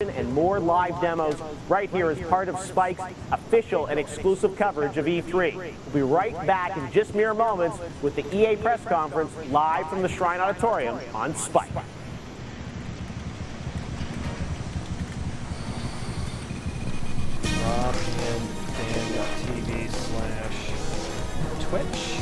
action and more live demos right here as part of Spike's official and exclusive coverage of E3. We'll be right back in just mere moments with the EA press conference live from the Shrine Auditorium on Spike. RobandFan.tv/Twitch.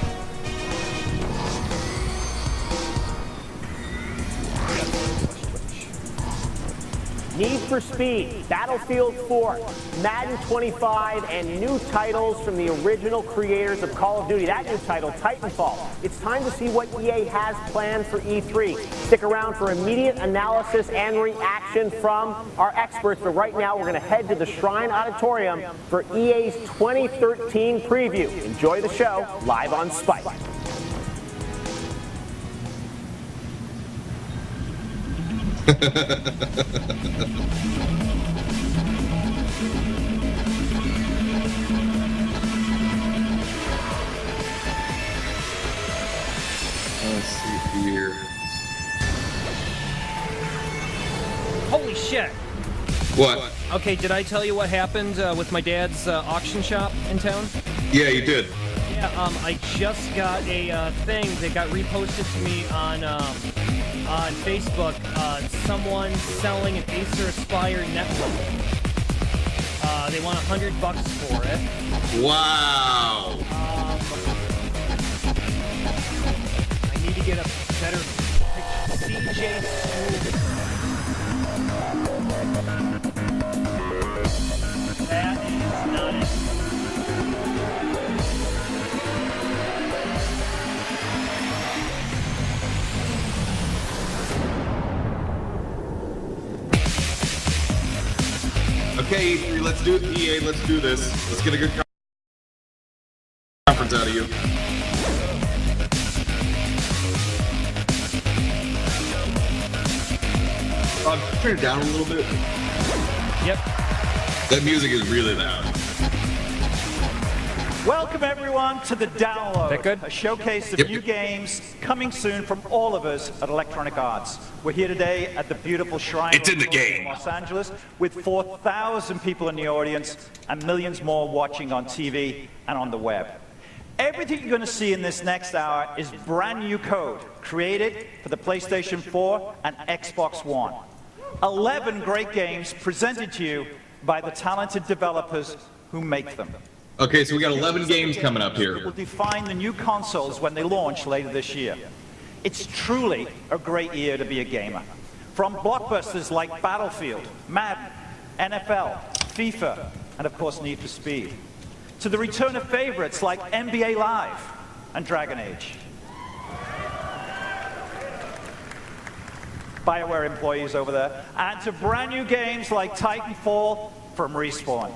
Need for Speed, Battlefield 4, Madden 25, and new titles from the original creators of Call of Duty. That new title, Titanfall. It's time to see what EA has planned for E3. Stick around for immediate analysis and reaction from our experts, but right now we're going to head to the Shrine Auditorium for EA's 2013 preview. Enjoy the show, live on Spike. Let's see here. Holy shit! What? Okay, did I tell you what happened with my dad's auction shop in town? Yeah, you did. Yeah, I just got a thing that got reposted to me on Facebook. Someone selling an Acer Aspire netbook. They want $100 for it. Wow. I need to get a better picture. CJ Swoop. That is nice. Okay, E3, let's do it. EA, let's do this. Let's get a good conference out of you. Turn it down a little bit. Yep. That music is really loud. Welcome everyone to the Download, That good? a showcase of new games coming soon from all of us at Electronic Arts. We're here today at the beautiful Shrine It's in the Auditorium game. in Los Angeles with 4,000 people in the audience and millions more watching on TV and on the web. Everything you're going to see in this next hour is brand new code created for the PlayStation 4 and Xbox One. 11 great games presented to you by the talented developers who make them. Okay, so we got 11 games coming up here. Will define the new consoles when they launch later this year. It's truly a great year to be a gamer. From blockbusters like Battlefield, Madden, NFL, FIFA, and of course Need for Speed, to the return of favorites like NBA Live and Dragon Age. BioWare employees over there, and to brand new games like Titanfall from Respawn.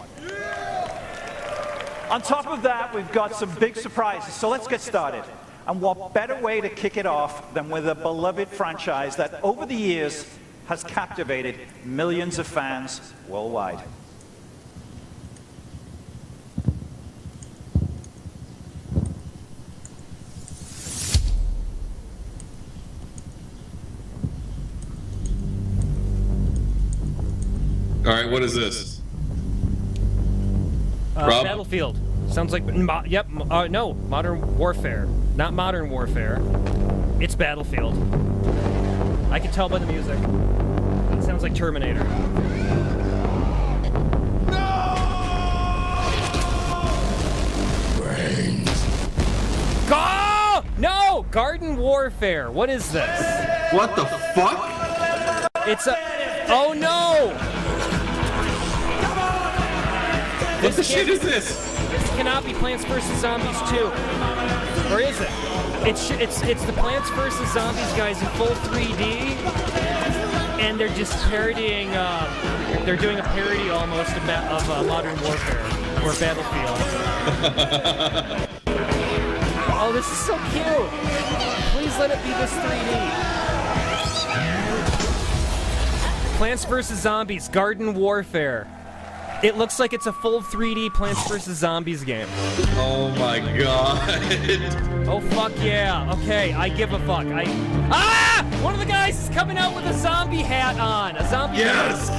On top of that, we've got some big surprises, so let's get started. And what better way to kick it off than with a beloved franchise that over the years has captivated millions of fans worldwide. All right, what is this? Rob? Battlefield. Sounds like, no, Modern Warfare. Not Modern Warfare. It's Battlefield. I can tell by the music. It sounds like Terminator. Go! No! Garden Warfare. What is this? What the fuck? It's a... Oh no! What the shit is this? This cannot be Plants vs. Zombies 2. Or is it? It's the Plants vs. Zombies guys in full 3D. And they're just parodying, they're doing a parody almost of Modern Warfare. Or Battlefield. Oh, this is so cute! Please let it be this 3D. Plants vs. Zombies, Garden Warfare. It looks like it's a full 3D Plants vs. Zombies game. Oh my god. Oh fuck yeah. Okay, I give a fuck. One of the guys is coming out with a zombie hat on. A zombie mask.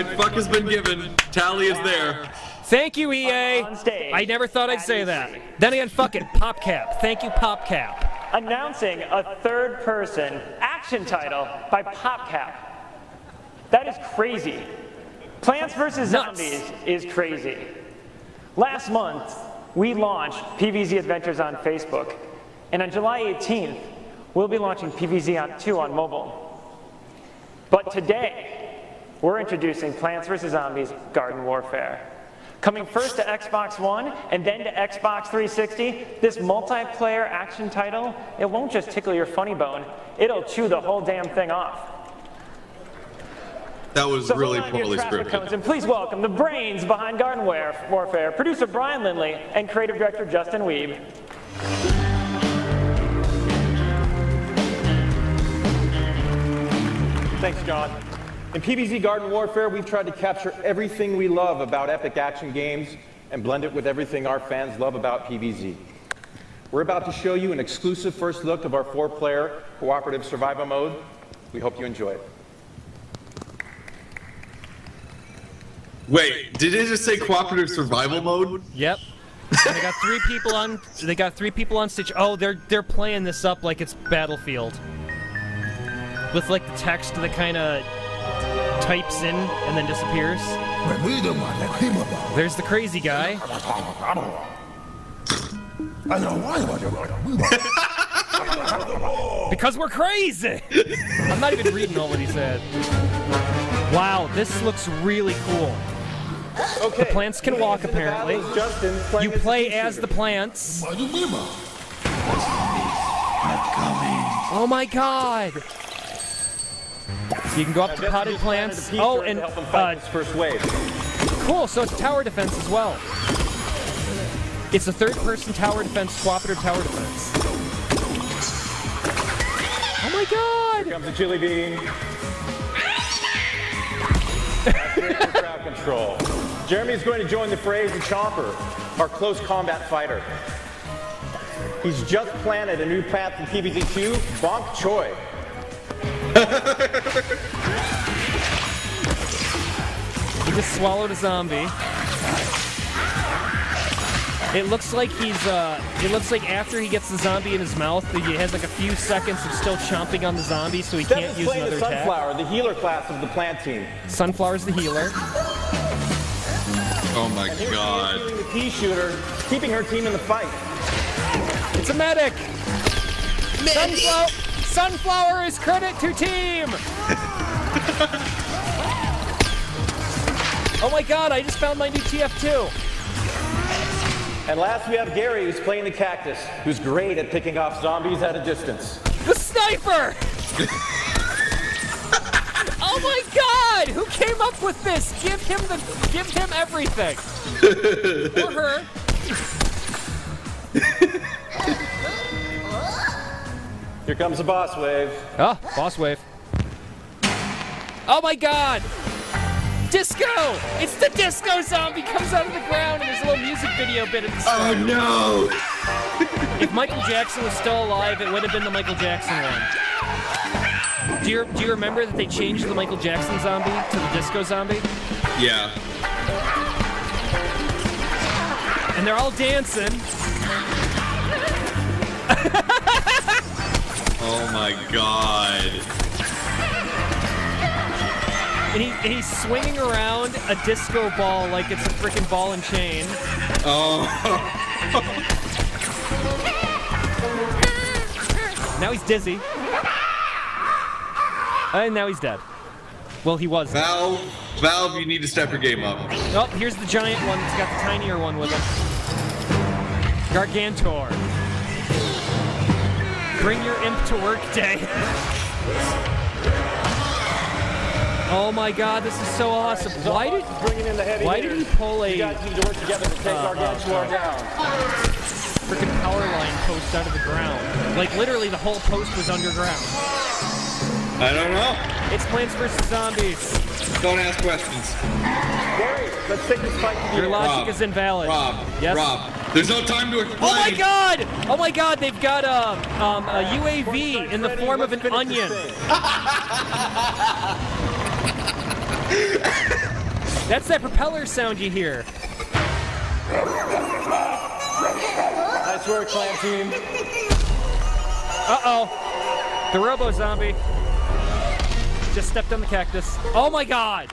right, fuck has been given. Tally is there. Thank you, EA. On stage, I never thought I'd say at that. EA. Then again, fuck it. PopCap. Thank you, PopCap. Announcing a third-person action title by PopCap. That is crazy. Plants vs. Nuts. Zombies is crazy. Last month, we launched PVZ Adventures on Facebook, and on July 18th, we'll be launching PVZ 2 on mobile. But today, we're introducing Plants vs. Zombies Garden Warfare. Coming first to Xbox One and then to Xbox 360, this multiplayer action title, it won't just tickle your funny bone, it'll chew the whole damn thing off. That was So really hold on to your poorly traffic cones scripted. and please welcome the brains behind Garden Warfare, producer Brian Lindley and creative director Justin Weeb. Thanks, John. In PVZ Garden Warfare, we've tried to capture everything we love about epic action games and blend it with everything our fans love about PVZ. We're about to show you an exclusive first look of our 4-player cooperative survival mode. We hope you enjoy it. Wait, did it just say cooperative survival mode? Yep. And they got 3 people on. They got 3 people on stage. Oh, they're playing this up like it's Battlefield, with like the text that kind of types in and then disappears. There's the crazy guy. Because we're crazy! I'm not even reading all what he said. Wow, this looks really cool. Okay. The plants can walk, apparently. Justin You play as the plants. Oh my god! You can go up to potted plants. Oh, and first wave. cool, so it's tower defense as well. It's a third-person tower defense, cooperative tower defense. Oh my god! Here comes the chili bean. That's great for crowd control. Jeremy is going to join the fray as the Chomper, our close combat fighter. He's just planted a new path in PVZ 2, Bonk Choi. He just swallowed a zombie. It looks like it looks like after he gets the zombie in his mouth, he has like a few seconds of still chomping on the zombie, so he Steph can't is use playing another the attack. Sunflower, the healer class of the plant team. Sunflower's the healer. Oh my Healing god. the pea shooter, keeping her team in the fight. It's a medic! Sunflower is credit to team! Oh my god, I just found my new TF2. And last we have Gary, who's playing the cactus, who's great at picking off zombies at a distance. The sniper! Oh my god! Who came up with this? Give him everything. Or her. Here comes the boss wave. Oh, boss wave. Oh my god! Disco! It's the disco zombie comes out of the ground and there's a little music video bit at the start. Oh no! If Michael Jackson was still alive, it would have been the Michael Jackson one. Do you remember that they changed the Michael Jackson zombie to the disco zombie? Yeah. And they're all dancing. Oh my god. And he's swinging around a disco ball like it's a freaking ball and chain. Oh. Now he's dizzy. And now he's dead. Well, he was. Valve, you need to step your game up. Oh, here's the giant one that's got the tinier one with him. Gargantor. Bring your imp to work day. Oh my god, this is so awesome. Why did he pull a You guys need to work together to take Gargantua down. freaking power line post out of the ground? Like literally the whole post was underground. I don't know. It's Plants vs. Zombies. Don't ask questions. Gary, let's take this fight to the Your end. logic Rob, is invalid. Rob, Yes? Rob, there's no time to explain. Oh my god! Oh my god, they've got a UAV in the form of an onion. That's that propeller sound you hear. Nice work, Clan Team. Uh-oh. The robo-zombie just stepped on the cactus. Oh my god!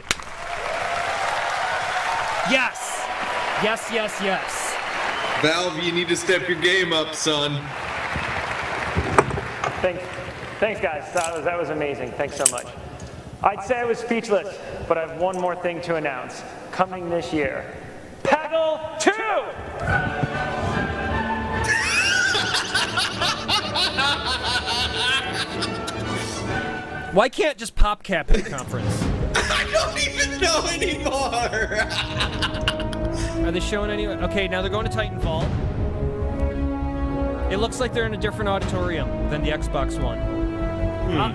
Yes! Yes, yes, yes. Valve, you need to step your game up, son. Thanks, guys. That was amazing. Thanks so much. I'd say I was speechless, but I have one more thing to announce. Coming this year, Peggle 2! Why can't just PopCap at the conference? I don't even know anymore. Are they showing any? Okay, now they're going to Titanfall. It looks like they're in a different auditorium than the Xbox One.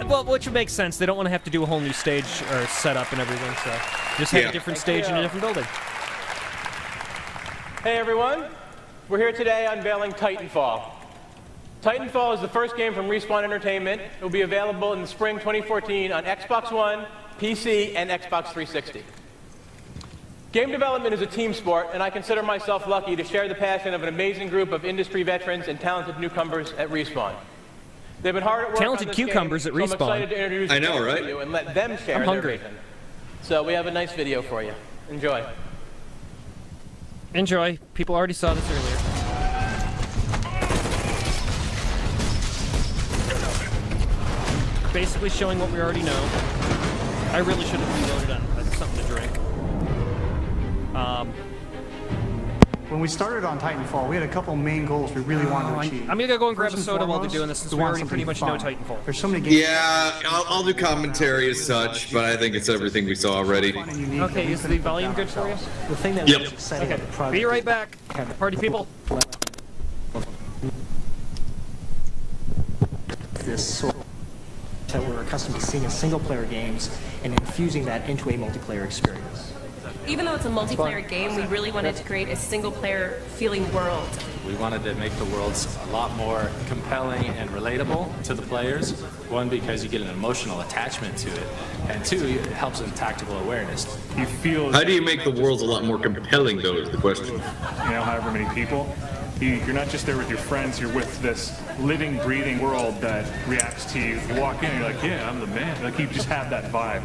Well, which would make sense. They don't want to have to do a whole new stage or setup and everything, so just have a different stage in a different building. Hey everyone, we're here today unveiling Titanfall. Titanfall is the first game from Respawn Entertainment. It will be available in the spring 2014 on Xbox One, PC, and Xbox 360. Game development is a team sport, and I consider myself lucky to share the passion of an amazing group of industry veterans and talented newcomers at Respawn. They've been hard at work Talented on this cucumbers game, at so Respawn. I'm excited to introduce I know, them right? to you and let them share I'm their hungry. vision. So we have a nice video for you. Enjoy. Enjoy. People already saw this earlier. Basically showing what we already know. I really should have reloaded on something to drink. When we started on Titanfall, we had a couple main goals we really wanted to achieve. I'm gonna go and grab First a and soda while they're foremost, doing this, since we we want already pretty much something know fun. Titanfall. There's so many games. Yeah, I'll do commentary as such, but I think it's everything we saw already. fun and unique that Okay, we is couldn't the put volume down good for you? ourselves. The thing that Yep. was exciting Okay, about the project be right back. Party people. this sort of that we're accustomed to seeing in single-player games and infusing that into a multiplayer experience. Even though it's a multiplayer game, we really wanted to create a single-player feeling world. We wanted to make the worlds a lot more compelling and relatable to the players. One, because you get an emotional attachment to it, and two, it helps in tactical awareness. You feel. How do you make the worlds a lot more compelling, though, is the question. You know, however many people. You're not just there with your friends, you're with this living, breathing world that reacts to you. You walk in, you're like, yeah, I'm the man. Like, you just have that vibe.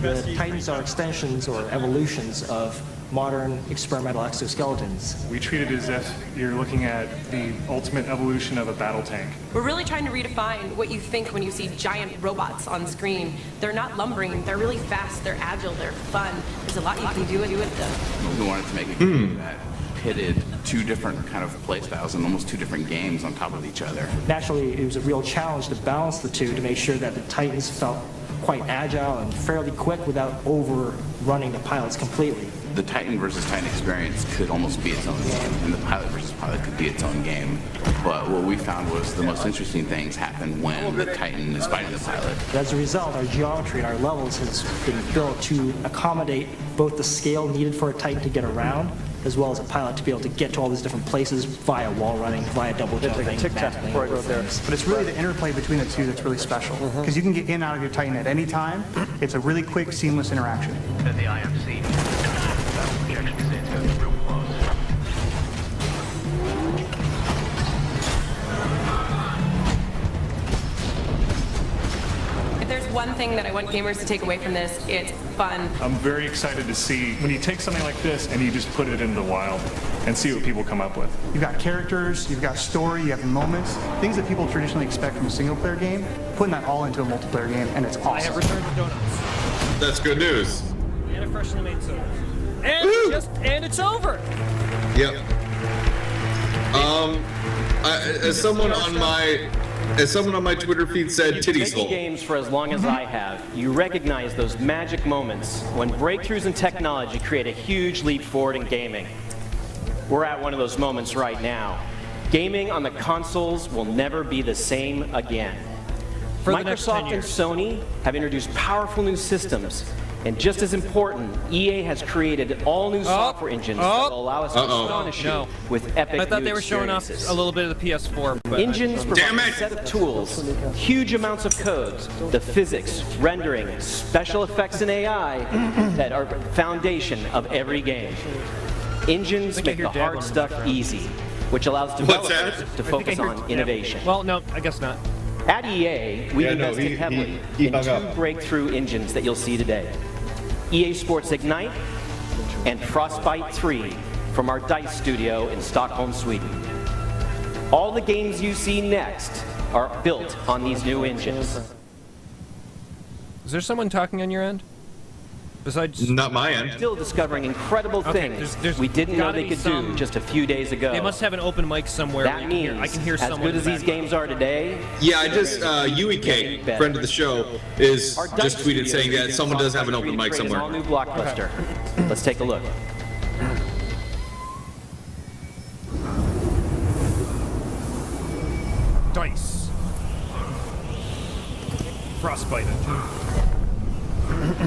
The Titans are extensions or evolutions of modern experimental exoskeletons. We treat it as if you're looking at the ultimate evolution of a battle tank. We're really trying to redefine what you think when you see giant robots on screen. They're not lumbering, they're really fast, they're agile, they're fun. There's a lot you can do with them. We wanted to make a game that pitted two different kind of play styles and almost two different games on top of each other. Naturally, it was a real challenge to balance the two to make sure that the Titans felt quite agile and fairly quick without overrunning the pilots completely. The Titan versus Titan experience could almost be its own game, and the pilot versus pilot could be its own game. But what we found was the most interesting things happen when the Titan is fighting the pilot. As a result, our geometry and our levels has been built to accommodate both the scale needed for a Titan to get around, as well as a pilot to be able to get to all these different places via wall running, via double jumping, battling, all those things. But it's really the interplay between the two that's really special. Because you can get in and out of your Titan at any time. It's a really quick, seamless interaction. The IMC. Projections into real close. If there's one thing that I want gamers to take away from this, it's fun. I'm very excited to see when you take something like this and you just put it into the wild and see what people come up with. You've got characters, you've got story, you have moments, things that people traditionally expect from a single-player game, putting that all into a multiplayer game, and it's awesome. I have returned to donuts. That's good news. And a freshly made soda. And it's over! Yep. As someone on my Twitter feed said, titties hole. Games for as long as I have, you recognize those magic moments when breakthroughs in technology create a huge leap forward in gaming. We're at one of those moments right now. Gaming on the consoles will never be the same again. For the next 10 Microsoft and years. Sony have introduced powerful new systems And just as important, EA has created all new software engines that will allow us to astonish you with epic I thought new they were showing off experiences. a little bit of the PS4. But Engines provide a set of tools, huge amounts of codes, the physics, rendering, special effects, and AI that are foundation of every game. Engines make the hard stuff easy, which allows developers to focus on innovation. Well, no, I guess not. At EA, we've invested heavily in two breakthrough engines that you'll see today. EA Sports Ignite and Frostbite 3 from our DICE studio in Stockholm, Sweden. All the games you see next are built on these new engines. Is there someone talking on your end? Besides, not my end. Still discovering incredible things there's we didn't know gotta they be could some- do just a few days ago. They must have an open mic somewhere. That means, I can hear as someone. good as these games are today, Yeah, I just UEK, friend of the show, is just tweeted saying that someone does have an open mic create an somewhere. all-new blockbuster. Let's take a look. DICE. Frostbite.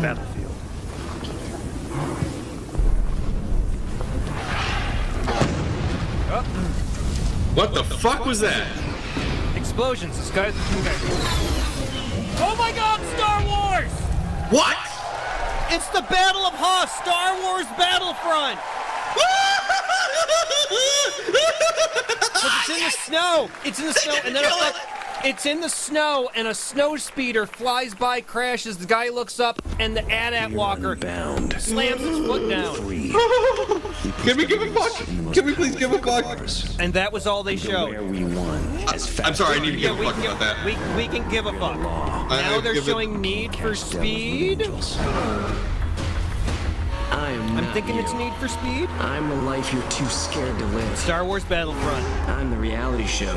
Battlefield. What the fuck was that? Explosions. This guy's. Okay. Oh my God! Star Wars! What? It's the Battle of Hoth, Star Wars Battlefront. It's in the snow. It's in the snow, and then it's in the snow, and a snow speeder flies by, crashes. The guy looks up, and the AT-AT walker slams his foot down. Can we give a fuck? Can we please give a fuck? And that was all they showed. I'm sorry, I need to give a fuck about that. We can give a fuck. Now they're showing Need for Speed. I'm thinking it's Need for Speed. I'm the life you're too scared to live. Star Wars Battlefront. I'm the reality show.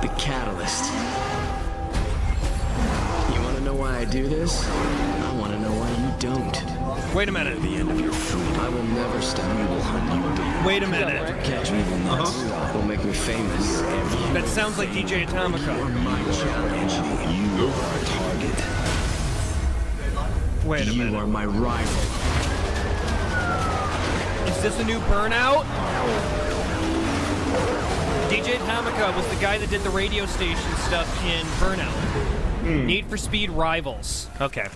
The catalyst. You want to know why I do this? I want to know why you don't. Wait a minute. At the end of your freedom, I will never stop. We will hunt you down. Wait a minute. Catch me will not. Will make me famous. That sounds like DJ Atomica. My challenge. You are a target. Wait a minute. You are my rival. Is this a new Burnout? DJ Atomica was the guy that did the radio station stuff in Burnout. Need for Speed Rivals. Okay.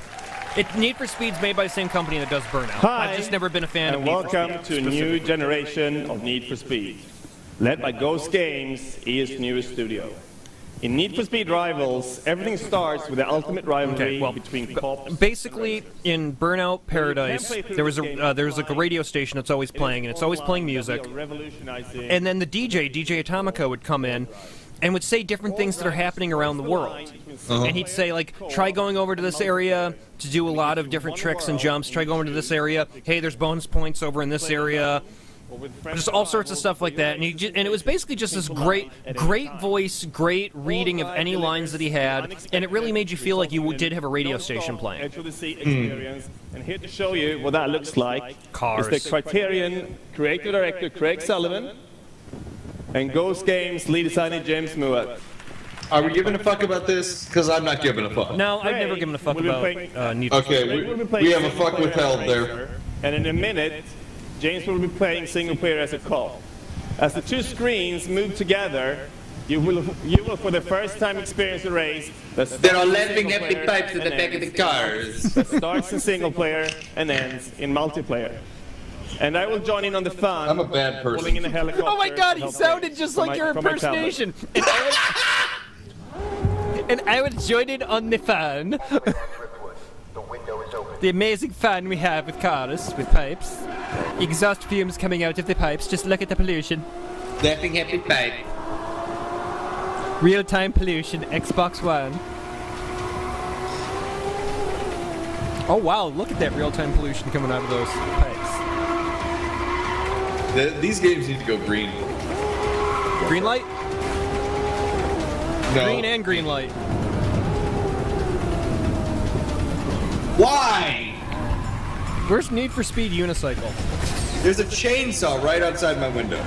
Need for Speed's made by the same company that does Burnout. Hi, I've just never been a fan of and Need for welcome Speed. to a new generation of Need for Speed. Led by Ghost Games, EA's newest studio. In Need for Speed Rivals, everything starts with the ultimate rivalry between cops. Basically, in Burnout Paradise, there was like a radio station that's always playing, and it's always playing music. And then the DJ Atomica, would come in and would say different things that are happening around the world. And he'd say, like, try going over to this area to do a lot of different tricks and jumps. Try going to this area. Hey, there's bonus points over in this area. Just all sorts of stuff like that, and it was basically just this great voice, great reading of any lines that he had, and it really made you feel like you did have a radio station playing. And here to show you what that looks like Cars. is the Criterion creative director Craig Sullivan and Ghost Games lead designer James Mouat. Are we giving a fuck about this? Because I'm not giving a fuck. No, I've never given a fuck about Need for Speed. Okay, we have a fuck withheld there. And in a minute, James will be playing single player as a cop. As the two screens move together, you will for the first time experience a race There are laughing happy pipes at the back of the cars. that starts in single player and ends in multiplayer. And I will join in on the fun. I'm a bad person. Pulling in a helicopter. Oh my God, to he help sounded me just from like my- your from my tablet. impersonation. And I would join in on the fun. The amazing fun we have with cars, with pipes. Exhaust fumes coming out of the pipes. Just look at the pollution. Laughing happy pipe. Real-time pollution, Xbox One. Oh wow, look at that real-time pollution coming out of those pipes. These games need to go green. Green light? No. Green and green light. Why? Where's Need for Speed Unicycle? There's a chainsaw right outside my window.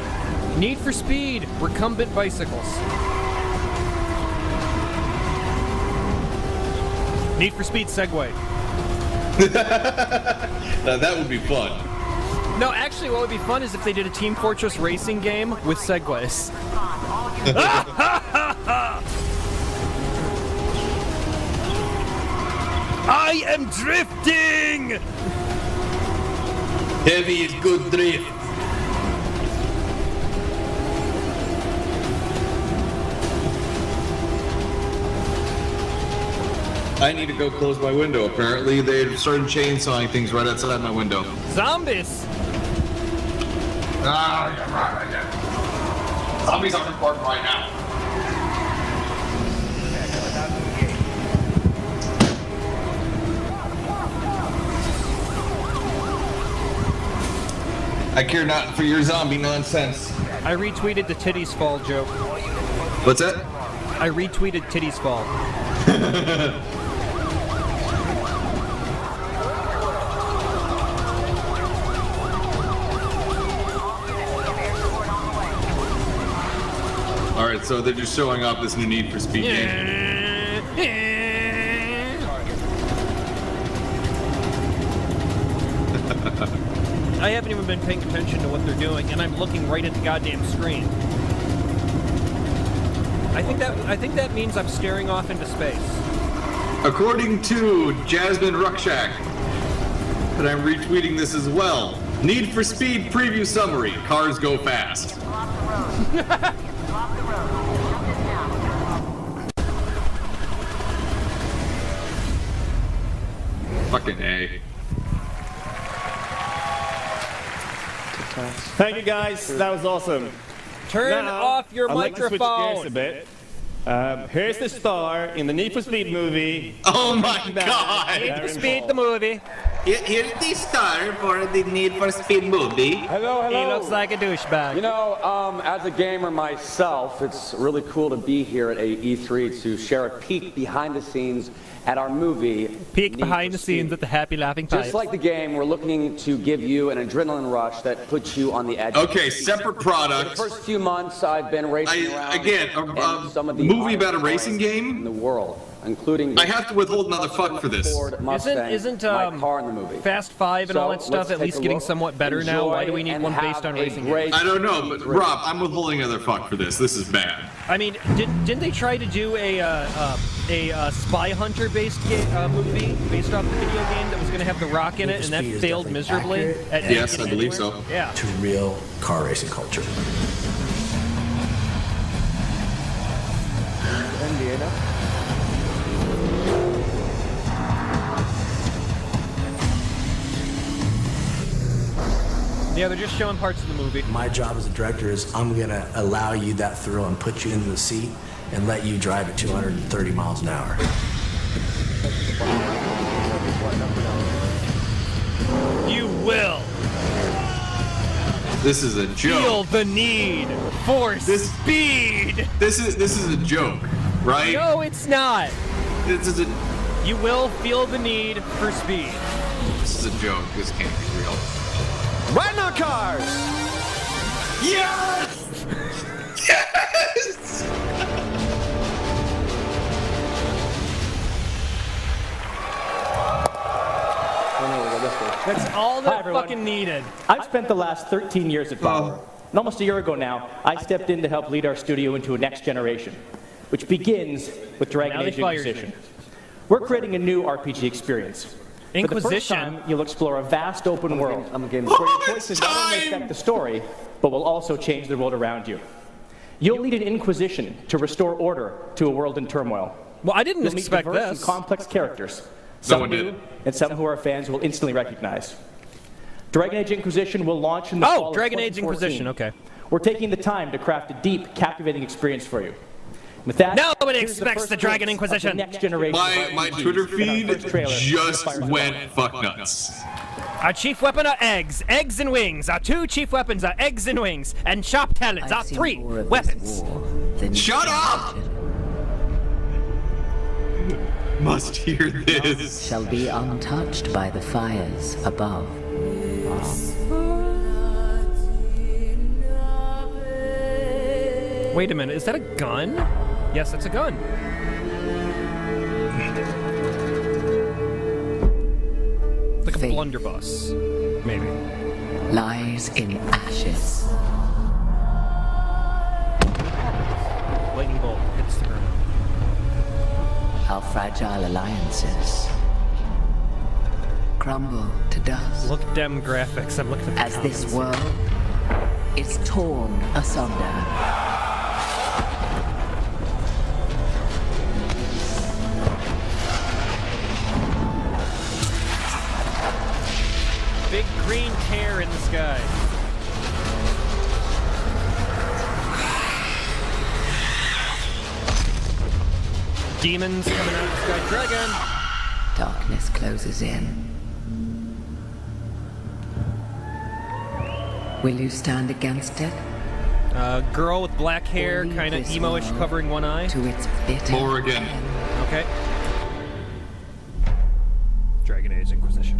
Need for Speed recumbent bicycles. Need for Speed Segway. That would be fun. No, actually, what would be fun is if they did a Team Fortress racing game with segways. I am drifting! Heavy is good drift. I need to go close my window. Apparently, they started chainsawing things right outside my window. Zombies! Zombies on record right now. I care not for your zombie nonsense. I retweeted the titties fall joke. What's that? I retweeted titties fall. Alright, so they're just showing off this new Need for Speed game. I haven't even been paying attention to what they're doing, and I'm looking right at the goddamn screen. I think that means I'm staring off into space. According to Jasmine Ruckshak, and I'm retweeting this as well. Need for Speed preview summary. Cars go fast. Fucking A. Thank you, guys. That was awesome. Turn off your I'd like to switch microphone. gears a bit. Here's the star in the Need for Speed movie. Oh my God! Need for Speed the movie. Here's the star for the Need for Speed movie. Hello, hello. He looks like a douchebag. You know, as a gamer myself, it's really cool to be here at E3 to share a peek behind the scenes at our movie. Peek behind the scenes at the Happy Laughing Pipes. Just like the game, we're looking to give you an adrenaline rush that puts you on the edge. Okay, separate product. For the first few months, I've been racing around some of the movie about a racing game in the world, including. I have to withhold another fuck for this. Isn't my car in the movie. Fast 5 and all that So, stuff let's at take least a getting look, somewhat better now? Why do we need enjoy, one and based on have a racing great- games? I don't know, but Rob, I'm withholding another fuck for this. This is bad. I mean, didn't they try to do a Spy Hunter based movie based off the video game that was going to have The Rock in it, and that failed miserably? Yes, I believe so. Yeah. To real car racing culture. Yeah, they're just showing parts of the movie. My job as a director is I'm going to allow you that thrill and put you into the seat and let you drive at 230 miles an hour. You will. This is a joke. Feel the need for speed. This is a joke, right? No, it's not. This is a. You will feel the need for speed. This is a joke. This can't be real. Rhino cars! Yes! Yes! That's all that fucking needed. I've spent the last 13 years at Power. And almost a year ago now, I stepped in to help lead our studio into a next generation, which begins with Dragon Now they Age fired Inquisition. We're creating a new RPG experience. For the first Inquisition? time, you'll explore a vast open world where your choices not only affect the story, but will also change the world around you. You'll lead an Inquisition to restore order to a world in turmoil. Well, I didn't You'll meet expect diverse this. and complex characters, No some one new did. and some who our fans will instantly recognize. Dragon Age Inquisition will launch in the fall of Dragon Age 2014. Inquisition, okay. We're taking the time to craft a deep, captivating experience for you. With that, Nobody here's expects first the Dragon glimpse of Inquisition. the next generation My RPGs Twitter in our feed first trailer, just Fire went Emblem. fuck nuts. Our chief weapon are eggs. Eggs and wings. Our two chief weapons are eggs and wings. And sharp talons are 3 weapons. Shut up! Must hear this. Shall be untouched by the fires above. Wait a minute, is that a gun? Yes, that's a gun. fate blunderbuss. Maybe. lies in ashes. Lightning bolt hits the ground. How fragile alliances crumble to dust. Look at them graphics. I'm looking at the as comments. this world is torn asunder. Big green tear in the sky. Demons coming out of the sky. Dragon! Darkness closes in. Will you stand against it? Girl with black hair, kind of emo-ish, covering one eye. To its bitter Morrigan. Okay. Dragon Age Inquisition.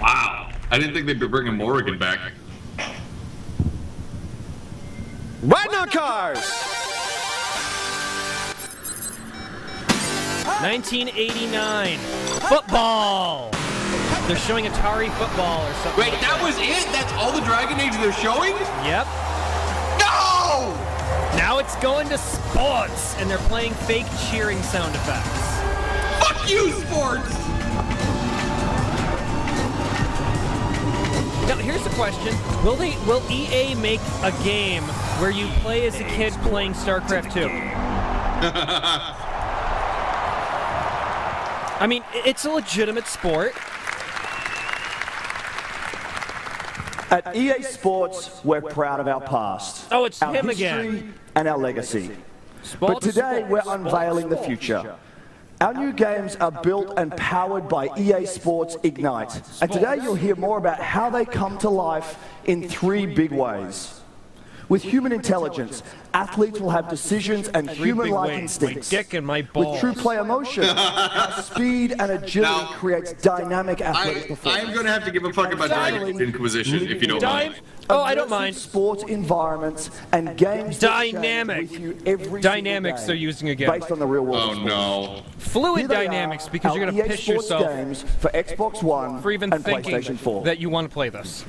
Wow. I didn't think they'd be bringing Morrigan back. Riding on cars! 1989. Football! They're showing Atari football or something. Wait, that was it? That's all the Dragon Age they're showing? Yep. No! Now it's going to sports, and they're playing fake cheering sound effects. Fuck you, sports! Now, here's the question. Will EA make a game where you play as a kid playing StarCraft 2? I mean, it's a legitimate sport. At EA Sports, we're proud of our past. Oh, it's our him history again. And our legacy. Sports, but today, sports, we're sports, unveiling the sports. future. Our new games are built and powered by EA Sports Ignite. And today you'll hear more about how they come to life in 3 big ways. With human intelligence, athletes will have decisions and human-like instincts. My dick and my balls. With true play emotion, how speed and agility creates dynamic athletic performance. I'm going to have to give a fuck about Dragon Age Inquisition, if you don't mind. Oh, I don't mind. Sports environments and games Dynamic. that change with you every Dynamics single they're day, using again. based on the real world. Oh, no. Fluid Here they dynamics, are, because our you're going to EA piss Sports yourself games for Xbox One for even and thinking PlayStation 4. that you want to play this.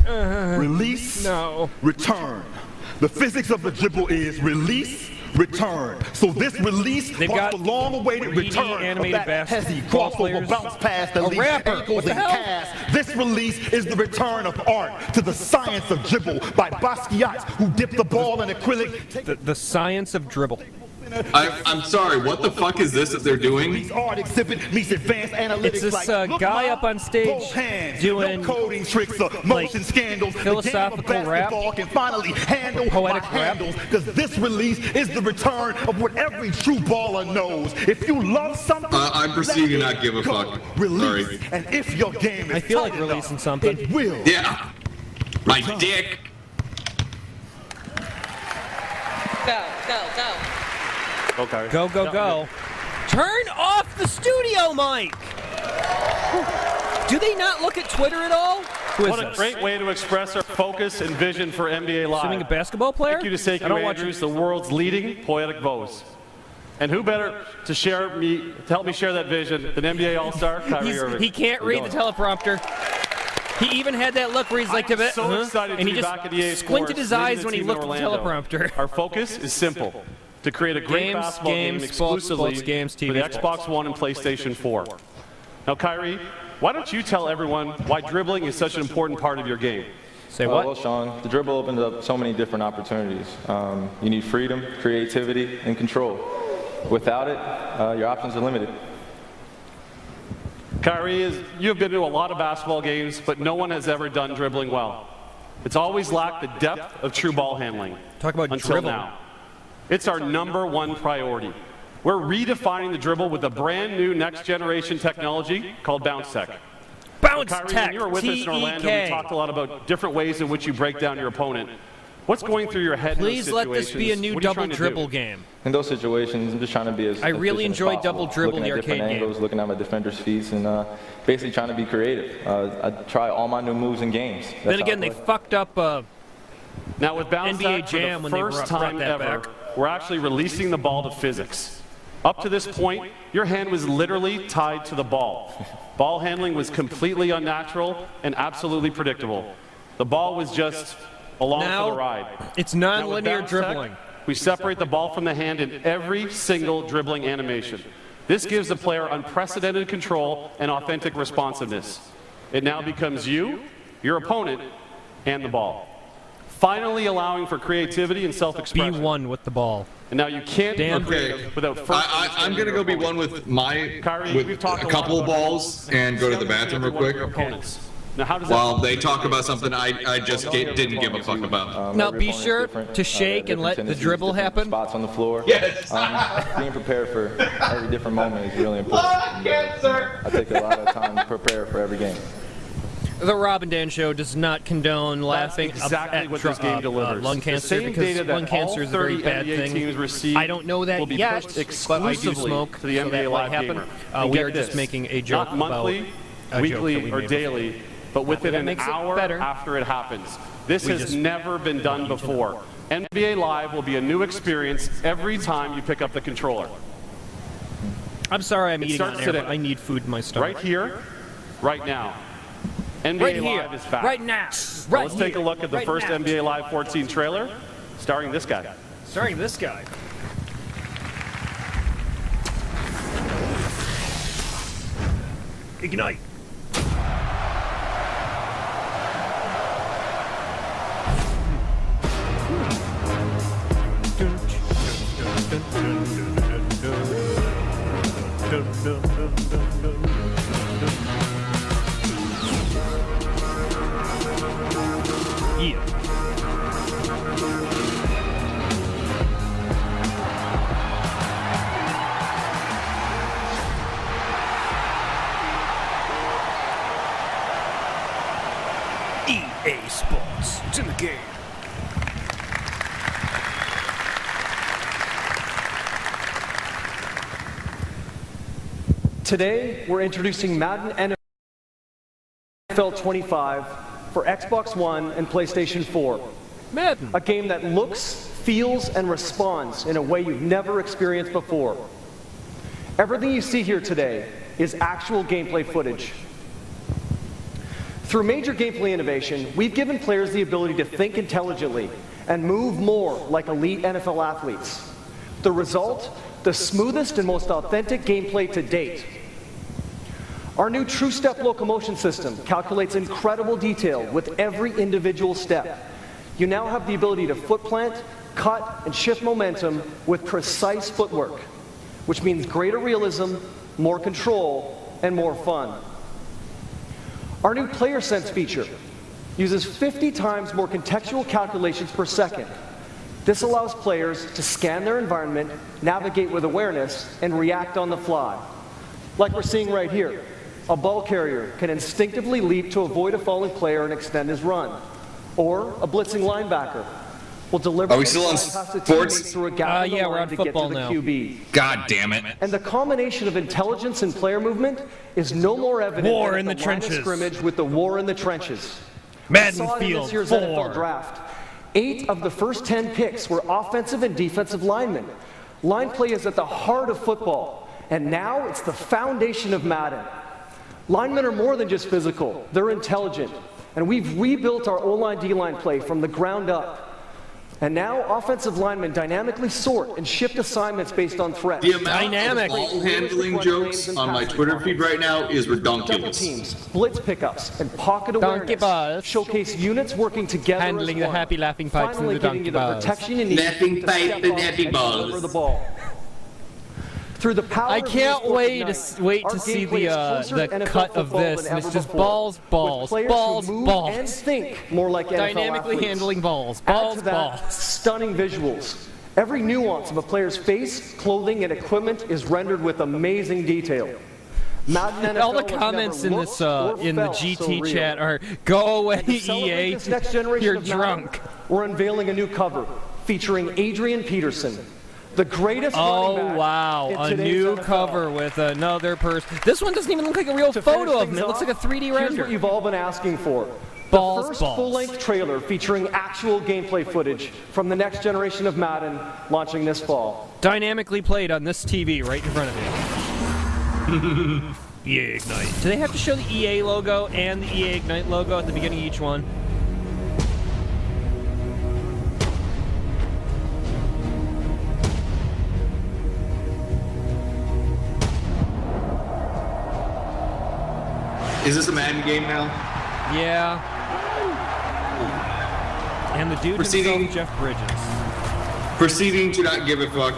Release, no. Return. The physics of the dribble is release, return. So this release marks the long-awaited 3D return of animated that heavy basketball crossover players. bounce past the A lead rapper. ankles What the and hell? calves. This release is the return of art to the science of dribble by Basquiat, who dipped the ball in acrylic. The science of dribble. I'm sorry, what the fuck is this that they're doing? Art exhibit meets advanced analytics. It's this like, look, guy Ma, up on stage both hands, doing no coding tricks or motion scandals. philosophical the game of rap, basketball can finally handle poetic my handles, because this release is the return of what every true baller knows. If you love something, I'm proceeding to not give a fuck. Release. Sorry. And if your game is I feel like tight releasing enough, something. it will. Yeah. My dick. Go, go, go. Okay. Go, go, go. Turn off the studio mic! Do they not look at Twitter at all? Who is What a this? great way to express our focus and vision for NBA Live. Assuming a basketball player? Thank you to I Sekou don't watch Andrews, the world's leading poetic voice. And who better to help me share that vision than NBA All-Star Kyrie Irving? He can't read the teleprompter. He even had that look where he's like, I'm so excited and to he be just back at EA squinted Sports, his eyes leading when he team in looked at the Orlando. teleprompter. Our focus is simple: to create a great Games, basketball games, game sports, exclusively sports, games, for TV, the sports. Xbox One and PlayStation 4. Now, Kyrie, why don't you tell everyone why dribbling is such an important part of your game? Say what? Well, Sean, the dribble opens up so many different opportunities. You need freedom, creativity, and control. Without it, your options are limited. Kyrie, you have been to a lot of basketball games, but no one has ever done dribbling well. It's always lacked the depth of true ball handling. Talk about until dribbling. now. It's our #1 priority. We're redefining the dribble with a brand new next generation technology called Bounce Tech. Bounce Kyrie, Tech, when you were with us in Orlando, TEK. we talked a lot about different ways in which you break down your opponent. What's going through your head Please in those let this be a situations? new What are you double trying to dribble do? game. In those situations, I'm just trying to be as I really efficient as enjoy possible. double dribble, looking the at different arcade game. angles, looking at my defender's feet, and basically trying to be creative. I try all my new moves in games. That's Then how again, I they play. fucked up Now with Bounce NBA Tech, for Jam the when they first brought time that ever, back. we're actually releasing the ball to physics. Up to this point, your hand was literally tied to the ball. Ball handling was completely unnatural and absolutely predictable. The ball was just along for the ride. It's non-linear Now, dribbling. we separate the ball from the hand in every single dribbling animation. This gives the player unprecedented control and authentic responsiveness. It now becomes you, your opponent, and the ball. Finally allowing for creativity and self-expression. Be one with the ball. And now you can't be creative without first. I'm going to go be one with my with a couple of balls and go to the bathroom real quick. Now, how does While they talk about something I just didn't give a fuck about. Now be sure to shake and let the dribble happen. Spots on the floor. Yes. Being prepared for every different moment is really important. I take a lot of time to prepare for every game. The Rob and Dan Show does not condone laughing exactly what this game delivers. Lung cancer, because lung cancer is a very bad thing. I don't know that yet, but I do smoke, to the so that might happen. We are just making a joke Not monthly, weekly, or daily, but within an hour after it happens. This has never been done before. NBA Live will be a new experience every time you pick up the controller. I'm sorry I'm eating on air, but I need food in my stomach. Right here, right now. NBA Right here, Live is back. right now, So right let's take a look at the right first now. NBA Live 14 trailer, starring this guy. Starring this guy. Ignite. Yeah. EA Sports. It's in the game. Today, we're introducing Madden NFL 25 for Xbox One and PlayStation 4. Madden. A game that looks, feels, and responds in a way you've never experienced before. Everything you see here today is actual gameplay footage. Through major gameplay innovation, we've given players the ability to think intelligently and move more like elite NFL athletes. The result? The smoothest and most authentic gameplay to date. Our new True Step locomotion system calculates incredible detail with every individual step. You now have the ability to foot plant, cut, and shift momentum with precise footwork, which means greater realism, more control, and more fun. Our new Player Sense feature uses 50 times more contextual calculations per second. This allows players to scan their environment, navigate with awareness, and react on the fly. Like we're seeing right here, a ball carrier can instinctively leap to avoid a falling player and extend his run. Or a blitzing linebacker will deliver Are we still on sports? through a gap in the yeah, we're line on to get to football the now. QB. God damn it. And the combination of intelligence and player movement is no more evident War than in at the line of trenches. scrimmage with the war in the trenches. Madden We saw it in Field this year's 4. NFL draft. 8 of the first 10 picks were offensive and defensive linemen. Line play is at the heart of football, and now it's the foundation of Madden. Linemen are more than just physical, they're intelligent, and we've rebuilt our O-line, D-line play from the ground up. And now offensive linemen dynamically sort and shift assignments based on threats. The amount of ball handling jokes on my Twitter feed right now is Double redonkulous. teams, blitz pickups, and pocket Donkey awareness balls. showcase units working together Handling as the one. happy laughing pipes Finally and the getting donkey you the balls. protection you need Laughing to pipe step and up happy deliver balls. the ball. Through the power I of can't esports wait Ignite, to wait our to see gameplay is closer the to NFL cut of football this, than and it's ever just before. balls, With balls, players balls, who move balls. and think more like NFL Dynamically athletes. handling balls, Add balls, to that, balls. stunning visuals. Every nuance of a player's face, clothing, and equipment is rendered with amazing detail. Madden All the NFL was comments never in this looked or in the felt so GT real. chat are "Go away, And to celebrate EA, this next generation you're of Madden, drunk." We're unveiling a new cover featuring Adrian Peterson, the greatest running Oh back wow, in a today's new NFL. cover with another person. This one doesn't even look like a real To photo finish of him. things It looks off, like a 3D Here's render. what you've all been asking for. The first full-length trailer featuring actual gameplay footage from the next generation of Madden launching this fall. Dynamically played on this TV right in front of you. EA Ignite. Do they have to show the EA logo and the EA Ignite logo at the beginning of each one? Is this a Madden game now? Yeah. And the dude himself, Jeff Bridges. Proceeding to not give a fuck.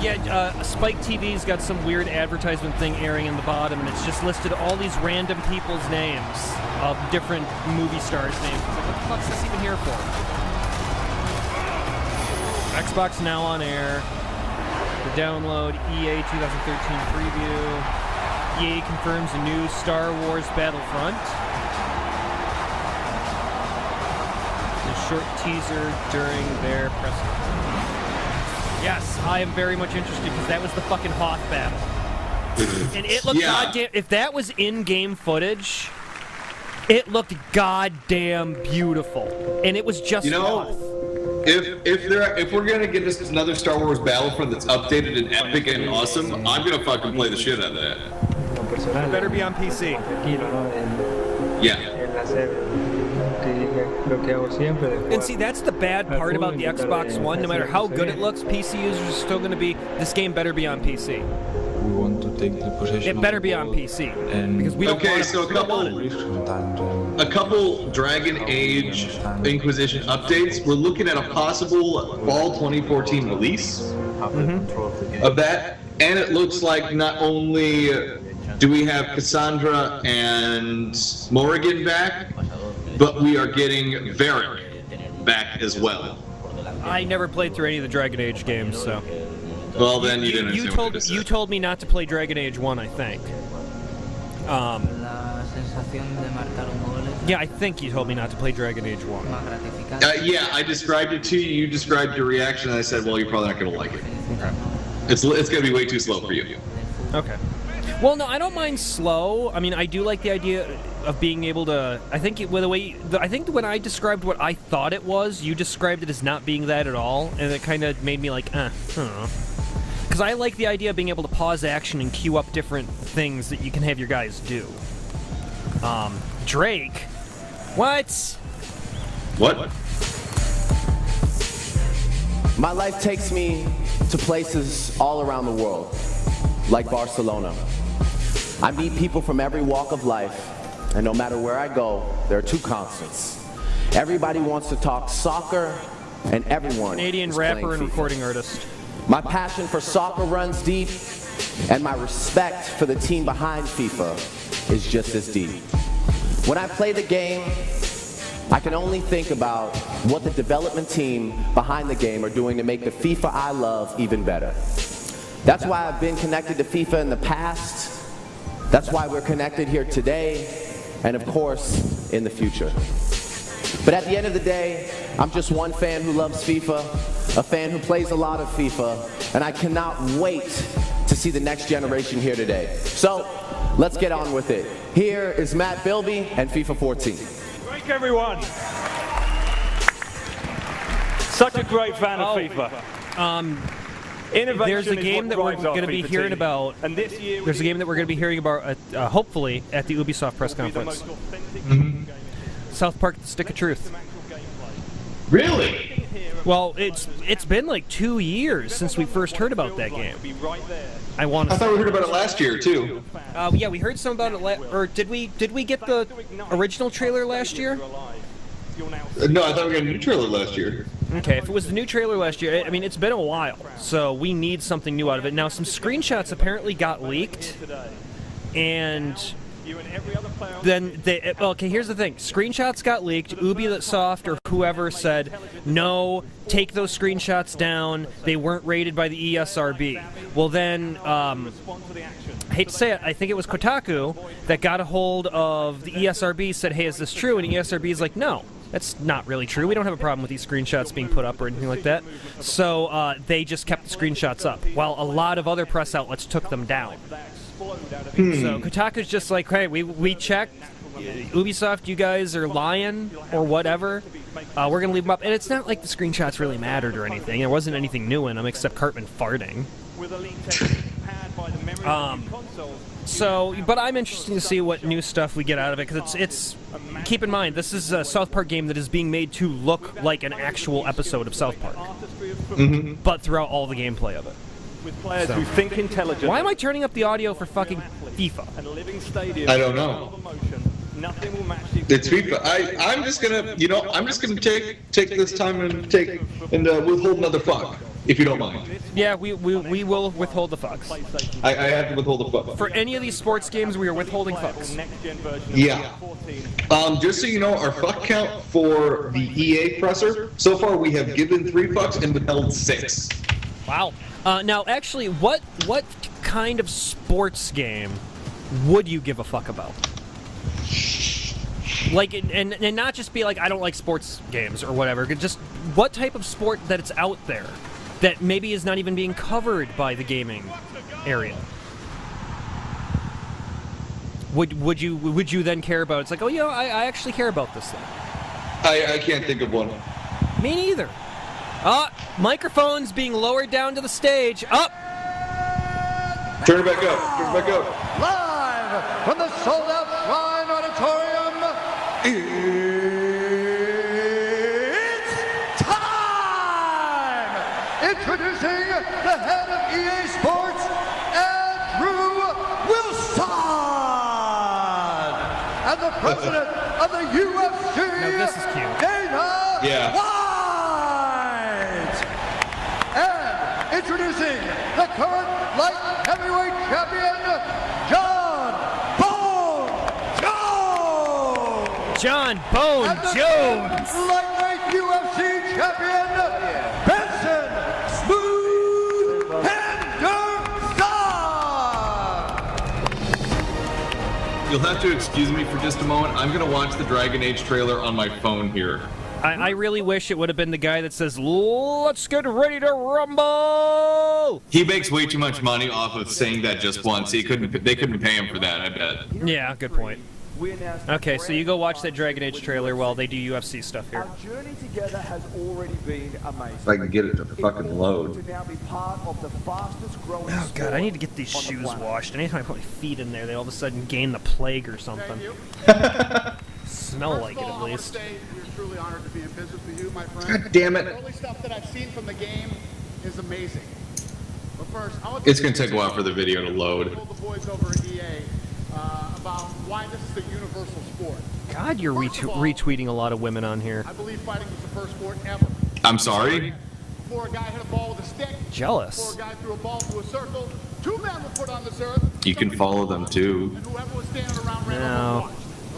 Yeah, Spike TV's got some weird advertisement thing airing in the bottom, and it's just listed all these random people's names of different movie stars' names. It's like, what the fuck's this even here for? Xbox Now on air. The download, EA 2013 preview. EA confirms a new Star Wars Battlefront. A short teaser during their press conference. Yes, I am very much interested because that was the fucking Hoth battle. And it looked goddamn... If that was in-game footage, it looked goddamn beautiful. And it was just Hoth. If we're gonna get this another Star Wars Battlefront that's updated and epic and awesome, I'm gonna fucking play the shit out of that. It better be on PC. Yeah. And see, that's the bad part about the Xbox One. No matter how good it looks, PC users are still going to be, this game better be on PC. We want to take the possession. It better be on PC. Because we don't want a couple Dragon Age Inquisition updates. We're looking at a possible fall 2014 release of that. And it looks like not only do we have Cassandra and Morrigan back, but we are getting Varric back as well. I never played through any of the Dragon Age games, so. Well, then you didn't understand what I said. You told me not to play Dragon Age 1, I think. Yeah, I think you told me not to play Dragon Age 1. Yeah, I described it to you. You described your reaction, and I said, well, you're probably not going to like it. Okay. It's going to be way too slow for you. Okay. Well, no, I don't mind slow. I mean, I do like the idea of being able to. I think when I described what I thought it was, you described it as not being that at all, and it kind of made me like, because I like the idea of being able to pause action and queue up different things that you can have your guys do. Drake, what? What? My life takes me to places all around the world, like Barcelona. I meet people from every walk of life, and no matter where I go, there are two constants. Everybody wants to talk soccer, and everyone Canadian is rapper and FIFA. recording artist. My passion for soccer runs deep, and my respect for the team behind FIFA is just as deep. When I play the game, I can only think about what the development team behind the game are doing to make the FIFA I love even better. That's why I've been connected to FIFA in the past. That's why we're connected here today, and of course, in the future. But at the end of the day, I'm just one fan who loves FIFA, a fan who plays a lot of FIFA, and I cannot wait to see the next generation here today. So, let's get on with it. Here is Matt Bilbey and FIFA 14. Thank everyone. Such a great fan of FIFA. Innovation There's a game that we're going to be hearing about. And this year there's a game that we're going to be hearing about, hopefully, at the Ubisoft press conference. South Park: The Stick of Truth. Really? Well, it's been like 2 years since we first heard about that game. I thought we heard about it last year too. Yeah, we heard some about it. Or did we get the original trailer last year? No, I thought we got a new trailer last year. Okay, if it was the new trailer last year, I mean, it's been a while, so we need something new out of it. Now, some screenshots apparently got leaked, and then okay, here's the thing. Screenshots got leaked. Ubisoft or whoever said, no, take those screenshots down. They weren't rated by the ESRB. Well, then, I hate to say it, I think it was Kotaku that got a hold of the ESRB, said, hey, is this true? And the ESRB is like, no. That's not really true. We don't have a problem with these screenshots being put up or anything like that. So they just kept the screenshots up, while a lot of other press outlets took them down. So Kotaku's just like, hey, we checked. Ubisoft, you guys are lying or whatever. We're going to leave them up. And it's not like the screenshots really mattered or anything. There wasn't anything new in them except Cartman farting. But I'm interested to see what new stuff we get out of it, because it's keep in mind, this is a South Park game that is being made to look like an actual episode of South Park, but throughout all the gameplay of it. With players who think intelligently. Why am I turning up the audio for fucking FIFA? I don't know. It's FIFA. I'm just gonna, I'm just gonna take this time and withhold another fuck, if you don't mind. Yeah, we will withhold the fucks. I have to withhold the fuck. For any of these sports games, we are withholding fucks. Yeah. Just so you know, our fuck count for the EA presser, so far we have given 3 fucks and withheld 6. Wow. Now, actually, what kind of sports game would you give a fuck about? Like, and not just be like, I don't like sports games or whatever. Just what type of sport that it's out there that maybe is not even being covered by the gaming area. Would you then care about it? It's like, oh, I actually care about this thing. I can't think of one. Me neither. Microphones being lowered down to the stage. Up. Turn it back up. Turn it back up. Live from the sold-out Shrine Auditorium, it's time! Introducing the head of EA Sports, Andrew Wilson, and the president of the UFC, no, this is cute. Dana White. And introducing the current light heavyweight champion, John Bone Jones. Lightweight UFC champion, Benson Smooth Henderson. You'll have to excuse me for just a moment. I'm going to watch the Dragon Age trailer on my phone here. I really wish it would have been the guy that says, let's get ready to rumble! He makes way too much money off of saying that just once. They couldn't pay him for that, I bet. Yeah, good point. Okay, so you go watch that Dragon Age trailer while they do UFC stuff here. Our journey together has already been amazing. If I can get it to fucking load. To now be part of the fastest growing Oh god, I need to get these shoes washed. Anytime I put my feet in there, they all of a sudden gain the plague or something. Smell like it, at least. We're truly honored to be in business with you, my friend. God damn it. The early stuff that I've seen from the game is amazing. But first, It's going to take a while for the video to load. the boys over at EA about why this is a universal sport. God, you're retweeting a lot of women on here. I believe fighting was the first sport ever. I'm sorry? Before a guy hit a ball with a stick. Jealous. Before a guy threw a ball through a circle. 2 men were put on this earth. You can follow them too. And whoever was standing around ran No.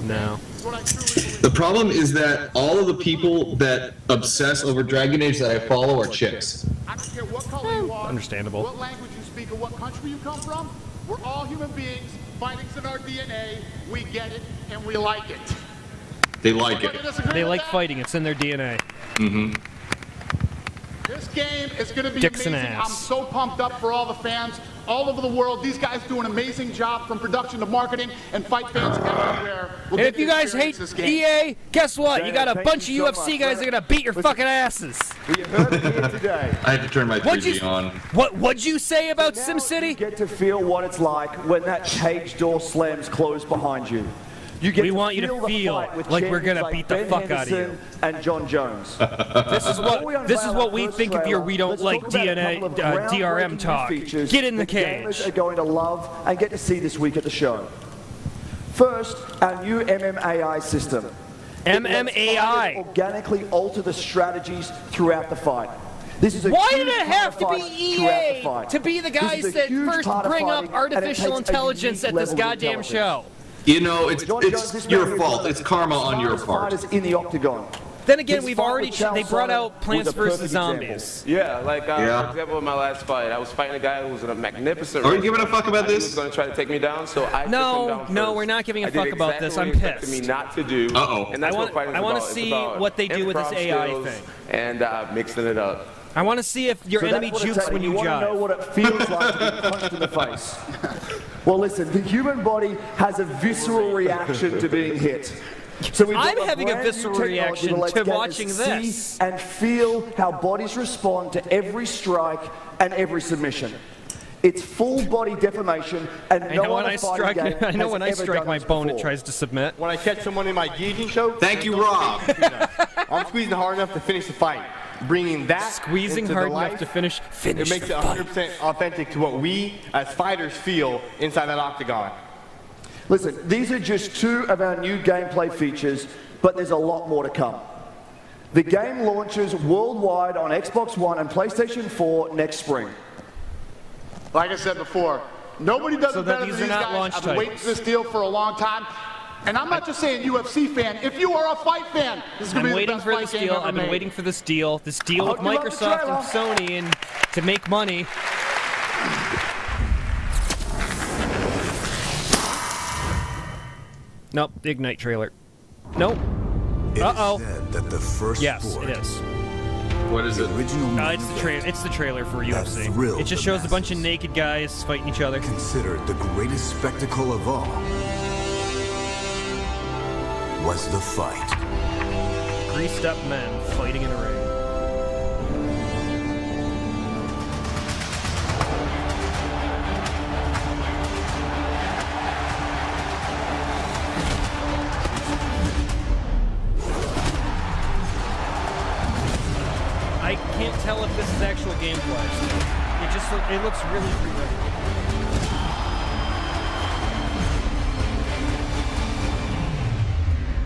No. The problem is that all of the people that obsess over Dragon Age that I follow are chicks. I don't care what color you are, Understandable. what language you speak, or what country you come from. We're all human beings. Fighting's in our DNA. We get it, and we like it. They like it. They like fighting. It's in their DNA. Mm-hmm. This game is going to be Dicks and amazing. ass. I'm so pumped up for all the fans all over the world. These guys do an amazing job from production to marketing, and fight fans everywhere. And if you guys hate EA, guess what? You got a bunch of UFC guys that are going to beat your fucking asses. We heard it here today. I had to turn my 3D on. What'd you say about SimCity? You get to feel what it's like when that cage door slams closed behind you. We want you to feel like we're gonna beat the fuck out of you. And John Jones. This is what we think if we don't like DRM talk. Get in the cage. Gamers are going to love and get to see this week at the show. First, our new MMAI system. MMAI. Organically alter the strategies throughout the fight. This is a Why huge did it have to be EA to be the guys that first bring up artificial intelligence at this goddamn show? You know, it's your fault. It's karma on your part. In the octagon. Then again, they brought out Plants vs. Zombies. Yeah, like, for example, in my last fight, I was fighting a guy who was in a magnificent... Are you giving a fuck about this? He was going to try to take me down, so I took him down first. No, we're not giving a fuck about this. I'm exactly what pissed. he expected me not to do. Uh-oh. And that's what fighting's I want to about. see what they do with this AI skills thing. And mixing it up. I want to see if your enemy jukes when you want jive. to know what it feels like to be punched in the face. Well, listen, the human body has a visceral reaction to being hit. So we've got I'm having a brand new visceral technology reaction that lets to gamers watching this. see and feel how bodies respond to every strike and every submission. It's full body deformation, and I know when I strike, my bone, it tries to submit. When I catch someone in my guillotine choke, thank you, Rob. I'm squeezing hard enough to finish the fight. Bringing that squeezing into hard the enough life, to finish it makes it 100% authentic to what we as fighters feel inside that octagon. Listen, these are just 2 of our new gameplay features, but there's a lot more to come. The game launches worldwide on Xbox One and PlayStation 4 next spring. Like I said before, nobody does it better than these guys. I've been waiting for this deal for a long time. And I'm not just saying UFC fan. If you are a fight fan, this is going to be the best fight game ever made. I've been waiting for this deal. This deal with Microsoft and Sony and to make money. Nope, the Ignite trailer. Nope. Uh-oh. That the first yes, it is. What is it? It's the trailer for UFC. It just shows a bunch of naked guys fighting each other. Considered the greatest spectacle of all was the fight. Greased up men fighting in a ring. I can't tell if this is actual gameplay. It looks really pre-rendered.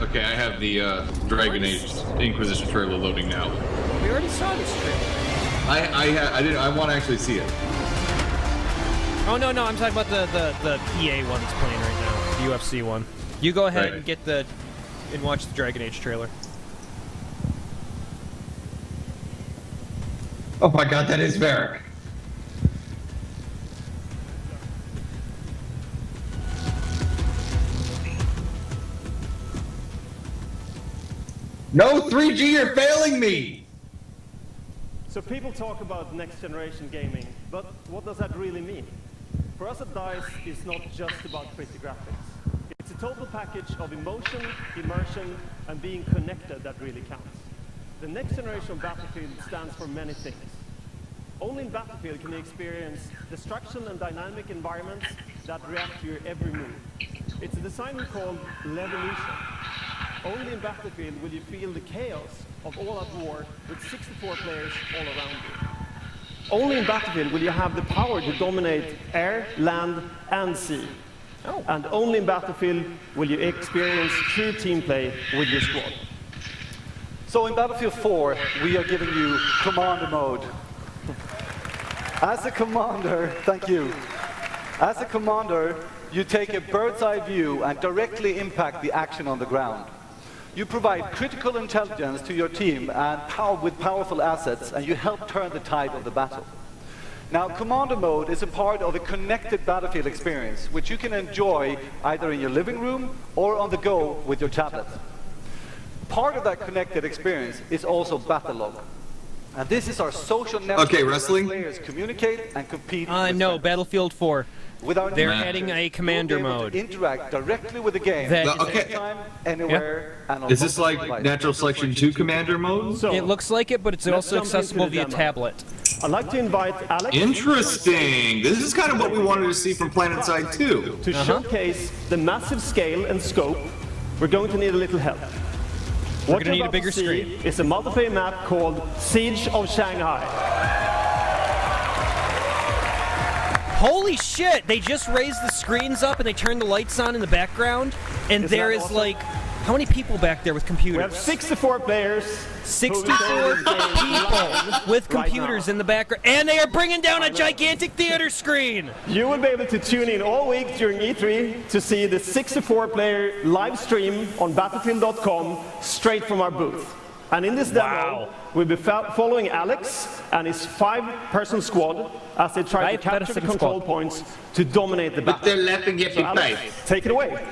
Okay, I have the Dragon Age Inquisition trailer loading now. We already saw this trailer. I want to actually see it. Oh no, I'm talking about the EA one that's playing right now, the UFC one. You go ahead and get and watch the Dragon Age trailer. Oh my God, that is Varric. No 3G, you're failing me! So people talk about next generation gaming, but what does that really mean? For us at DICE, it's not just about pretty graphics. It's a total package of emotion, immersion, and being connected that really counts. The next generation of Battlefield stands for many things. Only in Battlefield can you experience destruction and dynamic environments that react to your every move. It's a design we call Levolution. Only in Battlefield will you feel the chaos of all-out war with 64 players all around you. Only in Battlefield will you have the power to dominate air, land, and sea. And only in Battlefield will you experience true team play with your squad. So in Battlefield 4, we are giving you Commander mode. As a commander, thank you. As a commander, you take a bird's eye view and directly impact the action on the ground. You provide critical intelligence to your team and with powerful assets, and you help turn the tide of the battle. Now, Commander mode is a part of a connected Battlefield experience, which you can enjoy either in your living room or on the go with your tablet. Part of that connected experience is also Battlelog. And this is our social network where players communicate and compete. No, Battlefield 4. They're adding a commander mode. Interact directly with the game. Anytime, anywhere, and on is this like Natural Selection 2 commander mode? So, it looks like it, but it's also accessible via tablet. I'd like to invite Alex. Interesting. This is kind of what we wanted to see from PlanetSide 2. To showcase the massive scale and scope, we're going to need a little help. We're going to need a bigger screen. It's a multiplayer map called Siege of Shanghai. Holy shit! They just raised the screens up and they turned the lights on in the background, and there is like, how many people back there with computers? We have 64 players. 64 people with computers in the background, and they are bringing down a gigantic theater screen! You will be able to tune in all week during E3 to see the 64-player live stream on Battlefield.com straight from our booth. And in this demo, we'll be following Alex and his 5-person squad as they try to capture the control points to dominate the battle. But they're laughing at Alex, take it away.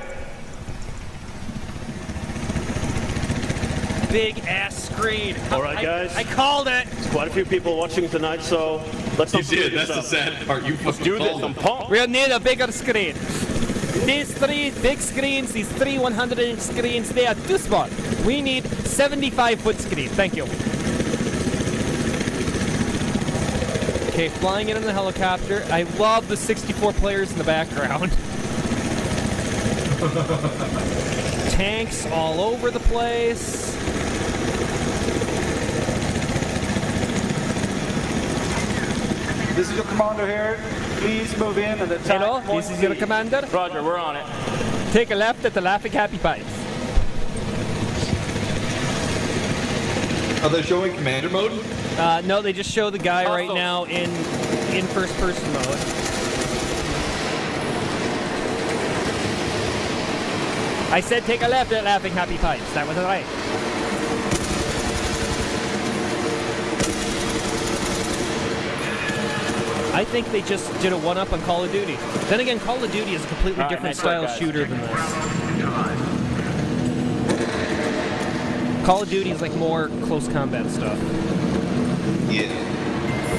big ass screen. All right, guys. I called it. There's quite a few people watching tonight, so let's You did. That's the sad part. You fucking do this. called I'm it. pumped. We'll need a bigger screen. These 3 big screens, these 3 100-inch screens, they are too small. We need 75-foot screen. Thank you. Okay, flying in on the helicopter. I love the 64 players in the background. Tanks all over the place. This is your commander here. Please move in and attack. Hello, this is your commander. Roger, we're on it. Take a left at the Laughing Happy Pipes. Are they showing commander mode? No, they just show the guy right now in first-person mode. I said take a left at Laughing Happy Pipes. That was right. I think they just did a one-up on Call of Duty. Then again, Call of Duty is a completely different style shooter than this. Call of Duty is like more close combat stuff. Yeah.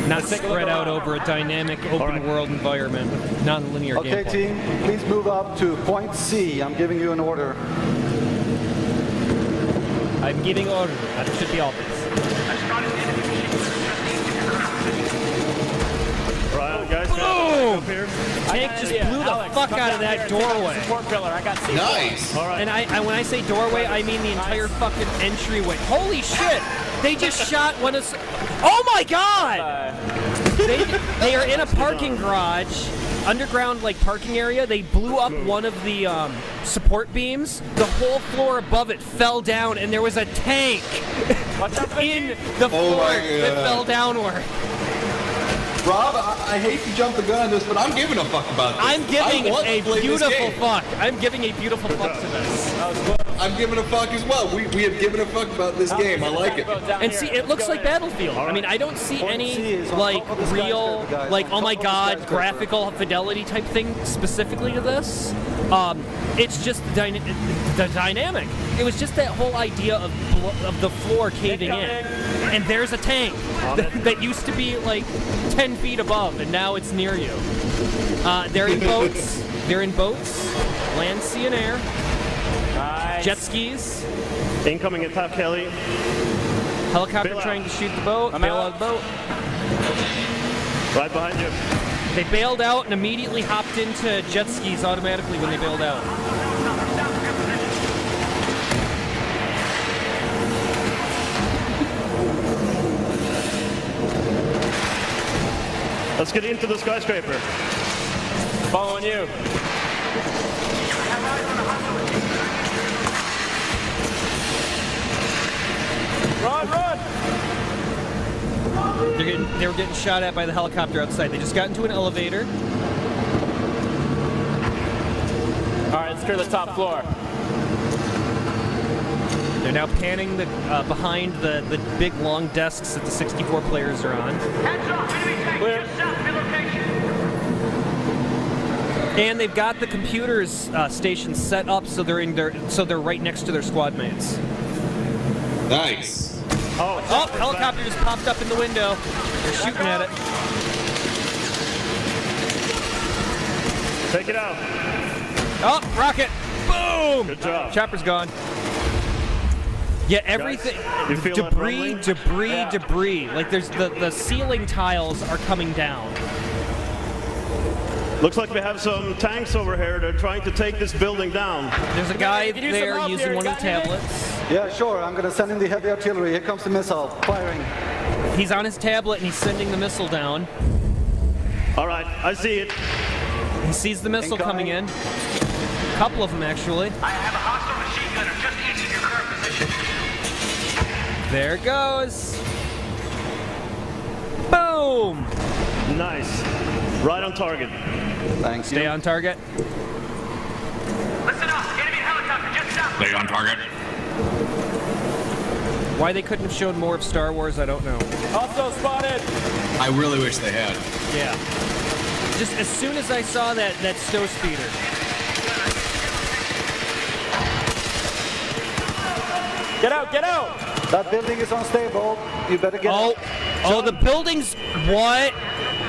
Not spread out over a dynamic open world environment with non-linear Okay, gameplay. team, please move up to point C. I'm giving you an order. I'm giving order. That should be obvious. Right, guys. Boom! Up here. Tank just blew the fuck out of that doorway. Nice. All right. And I when I say doorway, I mean the entire fucking entryway. Holy shit! They just shot one of. Oh my god! They are in a parking garage, underground like parking area. They blew up one of the support beams. The whole floor above it fell down, and there was a tank in the floor that fell downward. Rob, I hate to jump the gun on this, but I'm giving a fuck about this. I'm giving I want to a play this beautiful game. fuck. I'm giving a beautiful fuck to this. I'm giving a fuck as well. We have given a fuck about this game. I like it. And see, it looks like Battlefield. I mean, I don't see any like real, like oh my god, graphical fidelity type thing specifically to this. It's just the dynamic. It was just that whole idea of the floor caving in, and there's a tank that used to be like 10 feet above, and now it's near you. They're in boats. They're in boats, land, sea, and air. Nice. Jet skis. Incoming attack heli. Helicopter trying to shoot the boat. Bail out of the boat. Right behind you. They bailed out and immediately hopped into jet skis automatically when they bailed out. Let's get into the skyscraper. Following you. Run! They were getting shot at by the helicopter outside. They just got into an elevator. All right, let's clear the top floor. They're now panning the behind the big long desks that the 64 players are on. Clear. And they've got the computers station set up so they're right next to their squad mates. Nice. Oh, helicopter just popped up in the window. They're shooting at it. Take it out. Oh, rocket! Boom! Good job. Chopper's gone. Yeah, everything. You feel that rumbling? Debris. Like there's the ceiling tiles are coming down. Looks like we have some tanks over here. They're trying to take this building down. There's a guy there using one of the tablets. Yeah, sure. I'm going to send in the heavy artillery. Here comes the missile. Firing. He's on his tablet and he's sending the missile down. All right, I see it. He sees the missile coming in. A couple of them, actually. I have a hostile machine gunner just east of your current position. There it goes. Boom! Nice. Right on target. Thanks. Stay on target. Listen up. Enemy helicopter just south. Stay on target. Why they couldn't have shown more of Star Wars, I don't know. Also spotted. I really wish they had. Yeah. Just as soon as I saw that stow speeder. Get out, get out! That building is unstable. You better get out. Oh, the building's... What?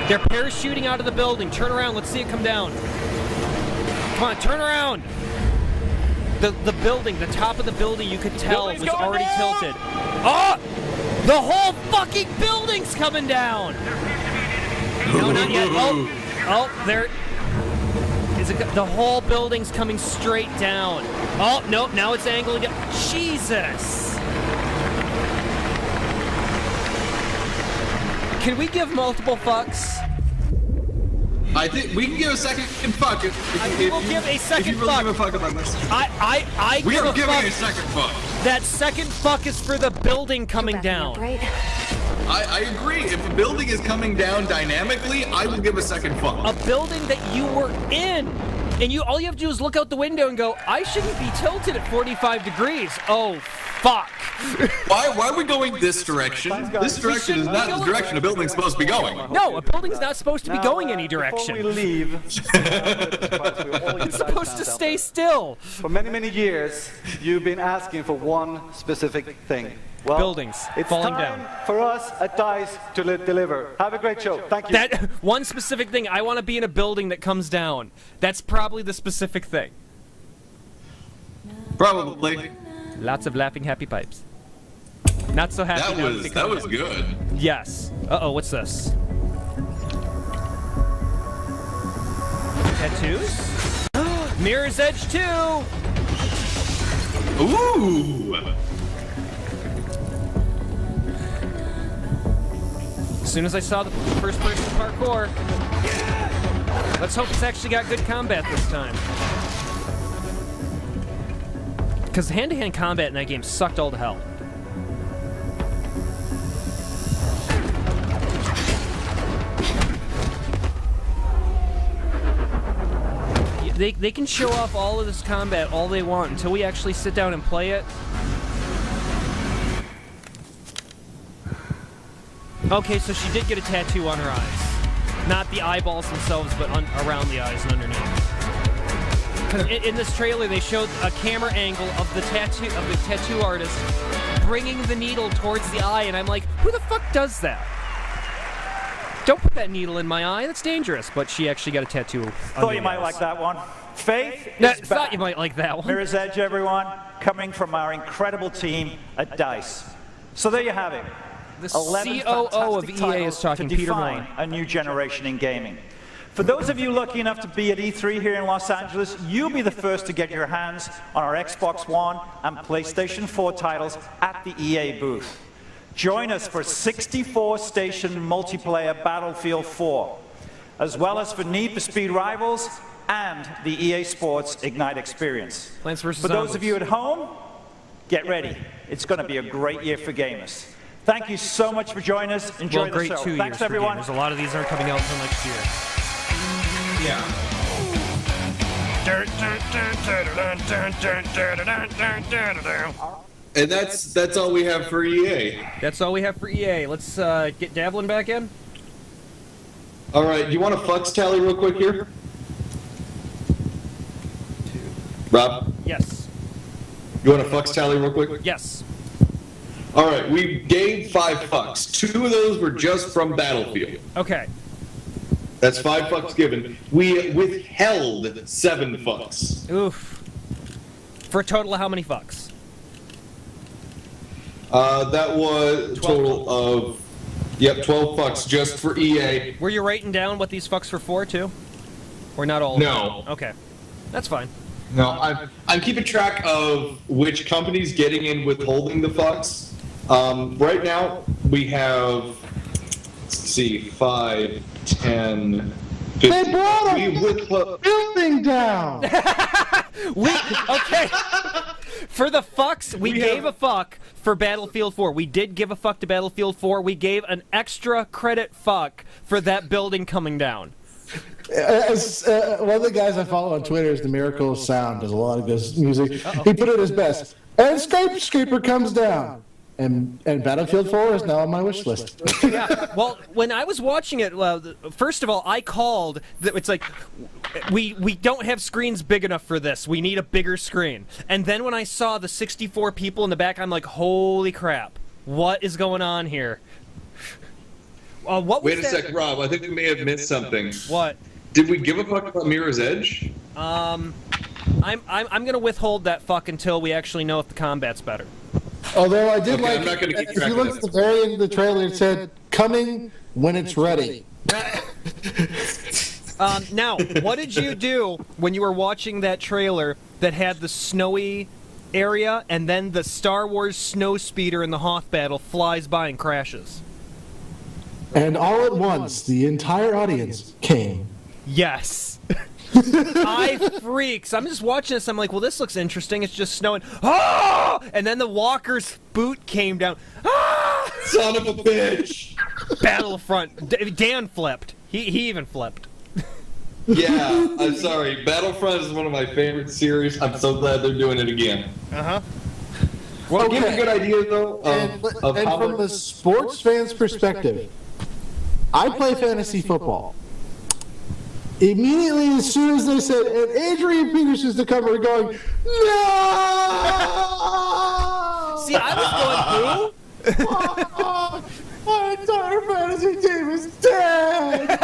They're parachuting out of the building. Turn around, let's see it come down. Come on, turn around! The building, the top of the building, you could tell was already tilted. Oh! The whole fucking building's coming down! No, not yet. Oh, there... The whole building's coming straight down. Oh, no, now it's angling down. Jesus! Can we give multiple fucks? I think we can give a second fuck We'll give a second if you really fuck. give a fuck about this. We are giving a second fuck. That second fuck is for the building coming down. Right? I agree. If a building is coming down dynamically, I will give a second fuck. A building that you were in. And all you have to do is look out the window and go, I shouldn't be tilted at 45 degrees. Oh, fuck. Why are we going this direction? This direction is not the direction a building's supposed to be going. No, a building's not supposed to be going any direction. Before we leave, It's supposed to stay still. For many, many years, you've been asking for one specific thing. Well, buildings it's falling time down. for us at DICE to deliver. Have a great show. Thank you. That one specific thing. I want to be in a building that comes down. That's probably the specific thing. Probably. Lots of laughing happy pipes. Not so happy. That was good. Yes. Uh-oh, what's this? Tattoos? Mirror's Edge 2! Ooh! As soon as I saw the first-person parkour, let's hope it's actually got good combat this time. Because hand-to-hand combat in that game sucked all to hell. They can show off all of this combat all they want until we actually sit down and play it. Okay, so she did get a tattoo on her eyes. Not the eyeballs themselves, but around the eyes and underneath. Because in this trailer, they showed a camera angle of the tattoo artist bringing the needle towards the eye, and I'm like, who the fuck does that? Don't put that needle in my eye, that's dangerous. But she actually got a tattoo. Thought you might like that one. Faith is thought back. you might like that one. Mirror's Edge, everyone, coming from our incredible team at DICE. So there you have it. The 11 COO of fantastic EA is titles talking, to Peter define Moore. a new generation in gaming. For those of you lucky enough to be at E3 here in Los Angeles, you'll be the first to get your hands on our Xbox One and PlayStation 4 titles at the EA booth. Join us for 64-station multiplayer Battlefield 4, as well as for Need for Speed Rivals and the EA Sports Ignite experience. Plants vs. For those Zombies. of you at home, get ready. It's going to be a great year for gamers. Thank you so much for joining us. Enjoy Well, great the show. 2 Thanks, years everyone. for gamers. A lot of these aren't coming out until next year. Yeah. And that's all we have for EA. That's all we have for EA. Let's get Davlin back in. All right, you want a flux tally real quick here? Rob? Yes. You want a flux tally real quick? Yes. All right, we gave 5 fucks. 2 of those were just from Battlefield. Okay. That's 5 fucks given. We withheld 7 fucks. Oof. For a total of how many fucks? That was a total of, 12 fucks just for EA. Were you writing down what these fucks were for, too? Or not all of No. them? Okay. That's fine. No, I'm keeping track of which company's getting in withholding the fucks. Right now, we have, let's see, 5, 10, 15. They brought a building down! Okay. For the fucks, we gave a fuck for Battlefield 4. We did give a fuck to Battlefield 4. We gave an extra credit fuck for that building coming down. As, one of the guys I follow on Twitter is the Miracle of Sound, does a lot of good music. He put it as best. And Scraper comes down. and Battlefield 4 is now on my wish list. Yeah. Well, when I was watching it, first of all, I called that it's like we don't have screens big enough for this. We need a bigger screen. And then when I saw the 64 people in the back, I'm like, holy crap! What is going on here? What was Wait a sec, Rob. I think we may have missed something. What? Did we give a fuck about Mirror's Edge? I'm gonna withhold that fuck until we actually know if the combat's better. Although I did I'm not gonna keep if track you of look this. at the very end of the trailer, it said, coming when it's ready. Now, what did you do when you were watching that trailer that had the snowy area and then the Star Wars snow speeder in the Hoth battle flies by and crashes? And all at once, the entire audience came. Yes. I freaks. I'm just watching this. I'm like, well, this looks interesting. It's just snowing. Oh! And then the walker's boot came down. Ah! Son of a bitch! Battlefront. Dan flipped. He even flipped. Yeah, I'm sorry. Battlefront is one of my favorite series. I'm so glad they're doing it again. Uh-huh. Well, give me a good idea, though, And how from the sports fan's perspective, I play fantasy football. Immediately, as soon as they said, and Adrian Peterson's the cover, going, no! See, I was going, who? My entire fantasy team is dead!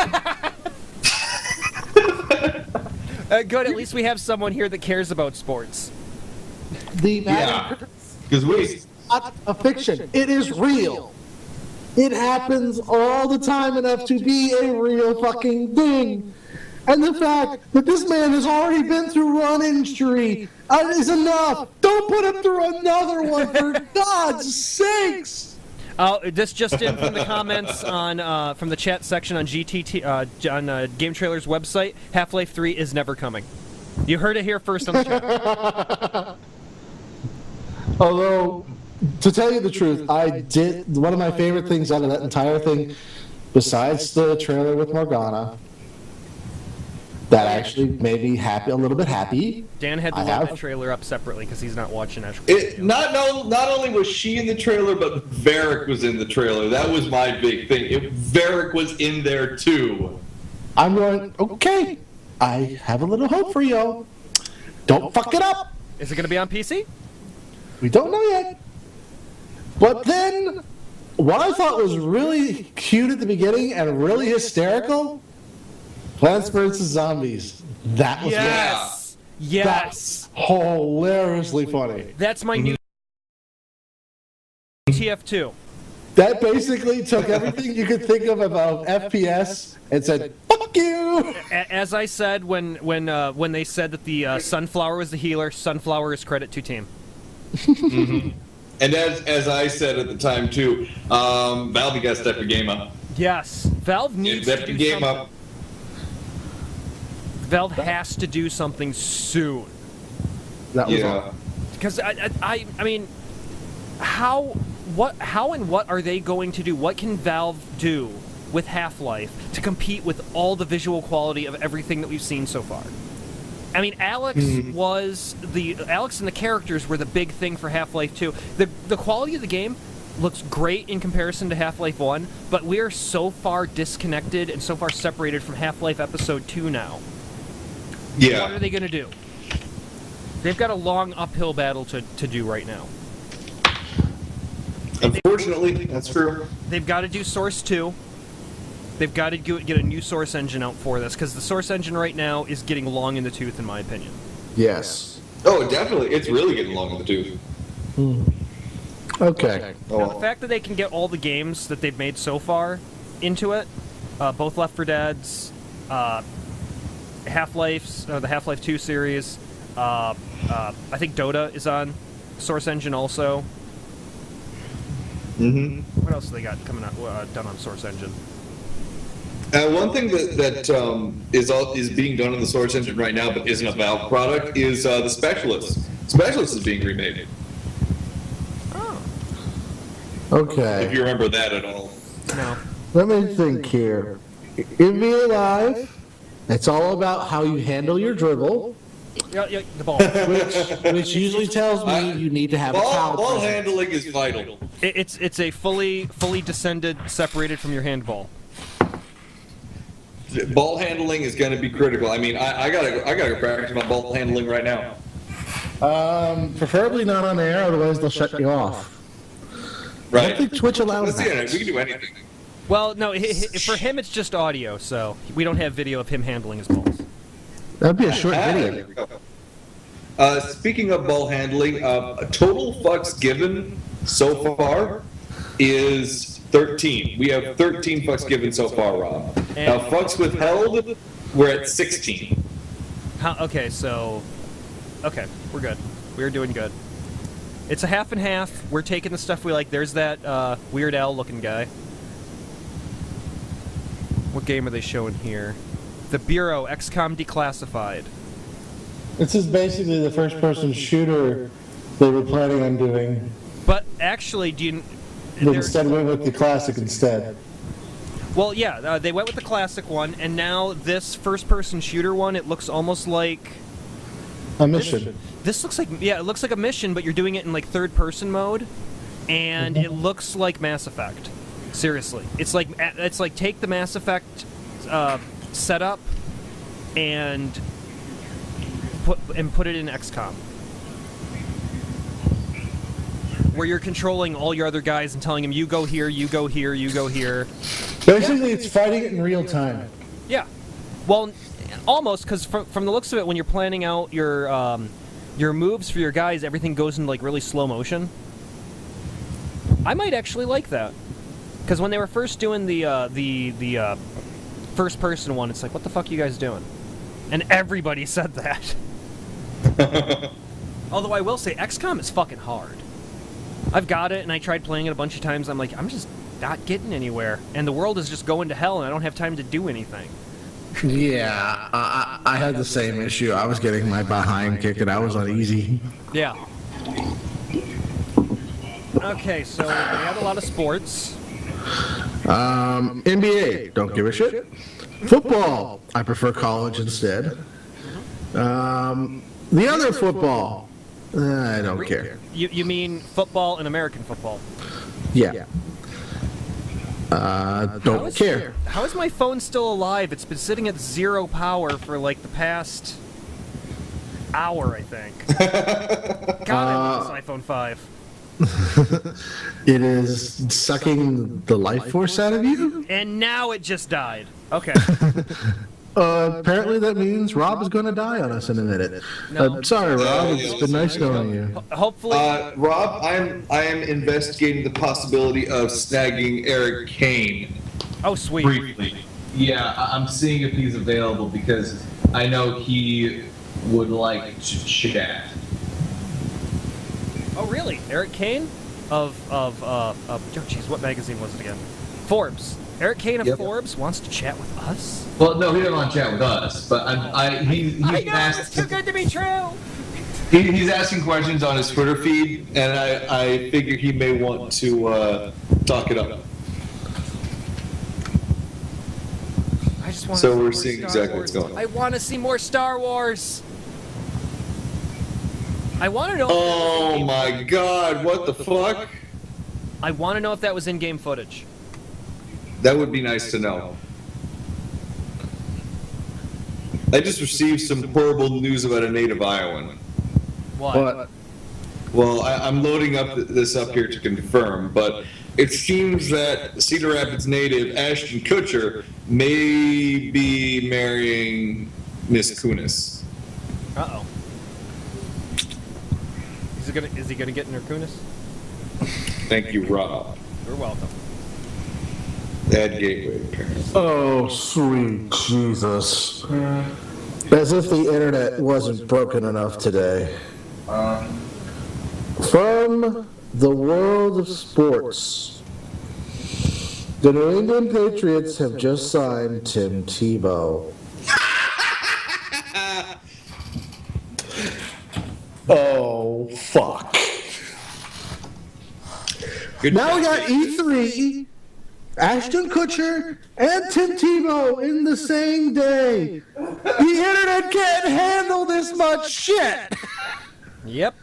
Good, at least we have someone here that cares about sports. Because it's not a fiction. It is real. It happens all the time enough to be a real fucking thing. And the fact that this man has already been through one injury is enough. Don't put him through another one, for God's sakes. This just in from the comments on from the chat section on GTT on Game Trailer's website. Half-Life 3 is never coming. You heard it here first on the chat. Although, to tell you the truth, I did one of my favorite things out of that entire thing, besides the trailer with Morgana, that actually made me happy, a little bit happy. Dan had to load the trailer up separately because he's not watching it. Not only was she in the trailer, but Varric was in the trailer. That was my big thing. Varric was in there too. I'm going, okay, I have a little hope for y'all. Don't fuck it up. Is it going to be on PC? We don't know yet. But then, what I thought was really cute at the beginning and really hysterical, Plants vs. Zombies. That was yes. Funny. Yes. That's hilariously funny. That's my new TF2. That basically took everything you could think of about FPS and said, "Fuck you." As I said when they said that the Sunflower was the healer, Sunflower is credit to team. Mm-hmm. And as I said at the time too, Valve, you gotta step your game up. Yes, Valve needs to do your game something. up. Valve has to do something soon. That was all. Because I mean, how and what are they going to do? What can Valve do with Half-Life to compete with all the visual quality of everything that we've seen so far? I mean, Alex and the characters were the big thing for Half-Life 2. The quality of the game looks great in comparison to Half-Life 1, but we are so far disconnected and so far separated from Half-Life Episode 2 now. Yeah. What are they going to do? They've got a long uphill battle to do right now. Unfortunately, that's true. They've got to do Source 2. They've got to get a new Source engine out for this, because the Source engine right now is getting long in the tooth, in my opinion. Yes. Oh, definitely. It's really getting long in the tooth. Okay. Now, the fact that they can get all the games that they've made so far into it, both Left 4 Dead's, Half-Life's, the Half-Life 2 series, I think Dota is on Source engine also. Mm-hmm. What else have they got coming out done on Source engine? One thing that is being done in the Source engine right now, but isn't a Valve product, is the Specialist. Specialist is being remade. Oh. Okay. If you remember that at all. No. Let me think here. In VA Live, it's all about how you handle your dribble. Yeah, the ball. Which usually tells me you need to have a towel. Ball handling is vital. It's a fully descended, separated from your handball. Ball handling is going to be critical. I mean, I gotta go practice my ball handling right now. Preferably not on air, otherwise they'll shut you off. Right. I don't think Twitch allows Let's see, that. we can do anything. Well, no, for him it's just audio, so we don't have video of him handling his balls. That'd be a short video. Speaking of ball handling, total fucks given so far is 13. We have 13 fucks given so far, Rob. Now, fucks withheld, we're at 16. Okay, we're good. We're doing good. It's a half and half. We're taking the stuff we like. There's that Weird Al looking guy. What game are they showing here? The Bureau, XCOM Declassified. This is basically the first-person shooter they were planning on doing. But actually, But instead went with the classic instead. Well, yeah, they went with the classic one, and now this first-person shooter one, it looks almost like a mission. This looks like, yeah, it looks like a mission, but you're doing it in like third-person mode, and it looks like Mass Effect. Seriously, it's like take the Mass Effect setup and put it in XCOM, where you're controlling all your other guys and telling them, you go here, you go here, you go here. Basically, it's fighting it in real time. Yeah. Well, almost, because from the looks of it, when you're planning out your moves for your guys, everything goes in like really slow motion. I might actually like that, because when they were first doing the first-person one, it's like, what the fuck are you guys doing? And everybody said that. Although I will say, XCOM is fucking hard. I've got it, and I tried playing it a bunch of times. I'm like, I'm just not getting anywhere. And the world is just going to hell, and I don't have time to do anything. Yeah, I had the same issue. I was getting my behind kicked, and I was on easy. Yeah. Okay, so we have a lot of sports. NBA, don't give a shit. Football, I prefer college instead. The other football, I don't care. You mean football and American football? Yeah. Don't care. How is my phone still alive? It's been sitting at 0 power for like the past hour, I think. God, I love this iPhone 5. It is sucking the life force out of you? And now it just died. Okay. Apparently that means Rob is going to die on us in a minute. No. Sorry, Rob. It's been nice knowing you. Hopefully. Rob, I am investigating the possibility of snagging Eric Kane. Oh, sweet. Briefly. Yeah, I'm seeing if he's available because I know he would like to chat. Oh, really? Eric Kane oh, jeez, what magazine was it again? Forbes. Eric Kane of Forbes wants to chat with us? Well, no, he doesn't want to chat with us, but he's I know, it's too good to be true! He's asking questions on his Twitter feed, and I figure he may want to talk it up. I just want so we're seeing exactly what's going on. I want to see more Star Wars! I want to know. Oh my god, what the fuck? I want to know if that was in-game footage. That would be nice to know. I just received some horrible news about a native Iowan. What? Well, I'm loading up this up here to confirm, but it seems that Cedar Rapids native Ashton Kutcher may be marrying Miss Kunis. Uh-oh. Is he gonna get in her Kunis? Thank you, Rob. You're welcome. Bad gateway, apparently. Oh, sweet Jesus. As if the internet wasn't broken enough today. From the world of sports, the New England Patriots have just signed Tim Tebow. Oh, fuck. Now we got E3, Ashton Kutcher and Tim Tebow in the same day. The internet can't handle this much shit. Yep.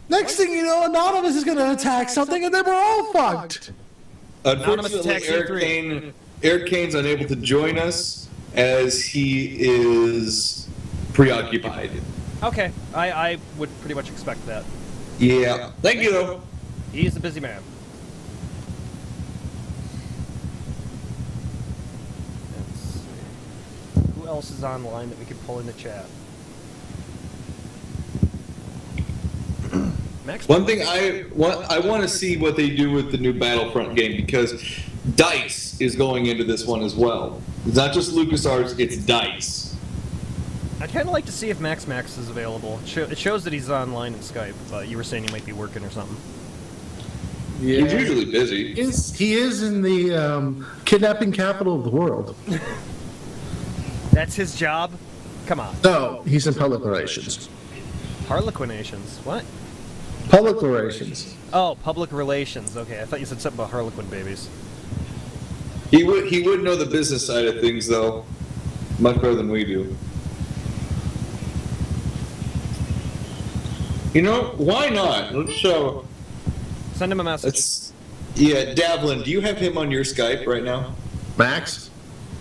Next thing you know, Anonymous is going to attack something, and then we're all fucked. Unfortunately, Eric Kane's unable to join us as he is preoccupied. Okay, I would pretty much expect that. Yeah. Thank you, though. He's a busy man. Let's see. Who else is online that we could pull in the chat? Max. One thing I want to see what they do with the new Battlefront game, because DICE is going into this one as well. It's not just LucasArts, it's DICE. I'd kind of like to see if Max is available. It shows that he's online in Skype, but you were saying he might be working or something. Yeah. He's usually busy. He is in the kidnapping capital of the world. That's his job? Come on. No, he's in public relations. Harlequinations? What? Public relations. Oh, public relations. Okay, I thought you said something about Harlequin babies. He would know the business side of things, though, much better than we do. You know, why not? Let's show. Send him a message. Yeah, Davlin, do you have him on your Skype right now? Max?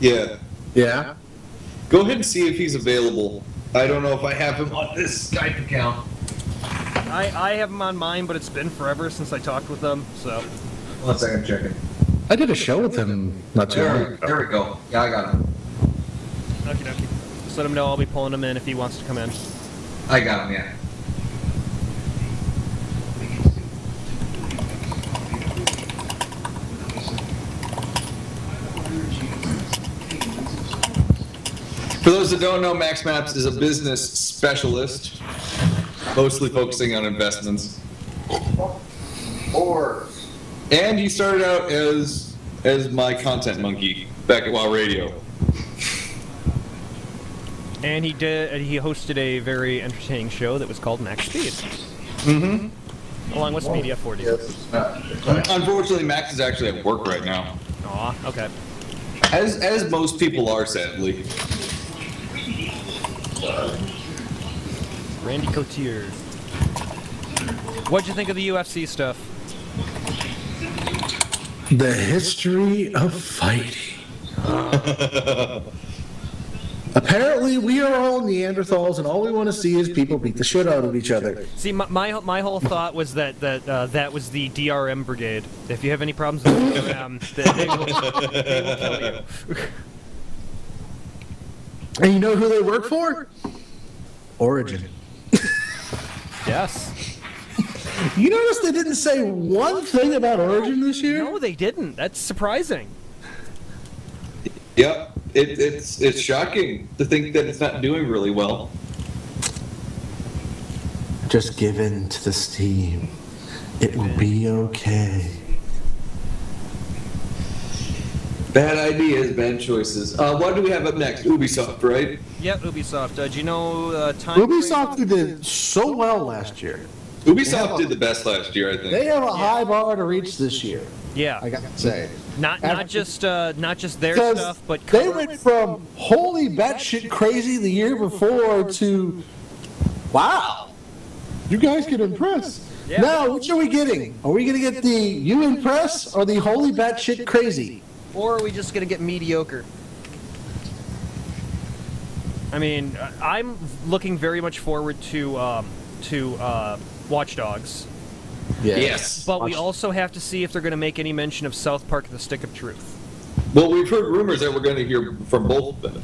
Yeah. Yeah? Go ahead and see if he's available. I don't know if I have him on this Skype account. I have him on mine, but it's been forever since I talked with him, so. 1 second, check it. I did a show with him not too long ago. There we go. Yeah, I got him. Okie dokie. Just let him know I'll be pulling him in if he wants to come in. I got him, yeah. For those that don't know, Max Maps is a business specialist, mostly focusing on investments. And he started out as my content monkey back at WoW Radio. And he hosted a very entertaining show that was called Max Speed. Mm-hmm. Along with Speed F40. Yes. Unfortunately, Max is actually at work right now. Aw, okay. As most people are, sadly. Randy Cotier. What'd you think of the UFC stuff? The history of fighting. Apparently, we are all Neanderthals, and all we want to see is people beat the shit out of each other. See, my whole thought was that was the DRM brigade. If you have any problems with DRM, they will kill you. And you know who they work for? Origin. Yes. You notice they didn't say one thing about Origin this year? No, they didn't. That's surprising. Yep, it's shocking to think that it's not doing really well. Just give in to the steam. It will be okay. Bad ideas, bad choices. What do we have up next? Ubisoft, right? Yep, Ubisoft. Do you know time? Ubisoft did so well last year. Ubisoft did the best last year, I think. They have a high bar to reach this year. Yeah, I gotta say. Not just their stuff, but they went from holy batshit crazy the year before to wow, you guys can impress. Yeah. Now, which are we getting? Are we gonna get the you impress or the holy batshit crazy? Or are we just gonna get mediocre? I mean, I'm looking very much forward to Watch Dogs. Yes. But we also have to see if they're going to make any mention of South Park: The Stick of Truth. Well, we've heard rumors that we're going to hear from both of them.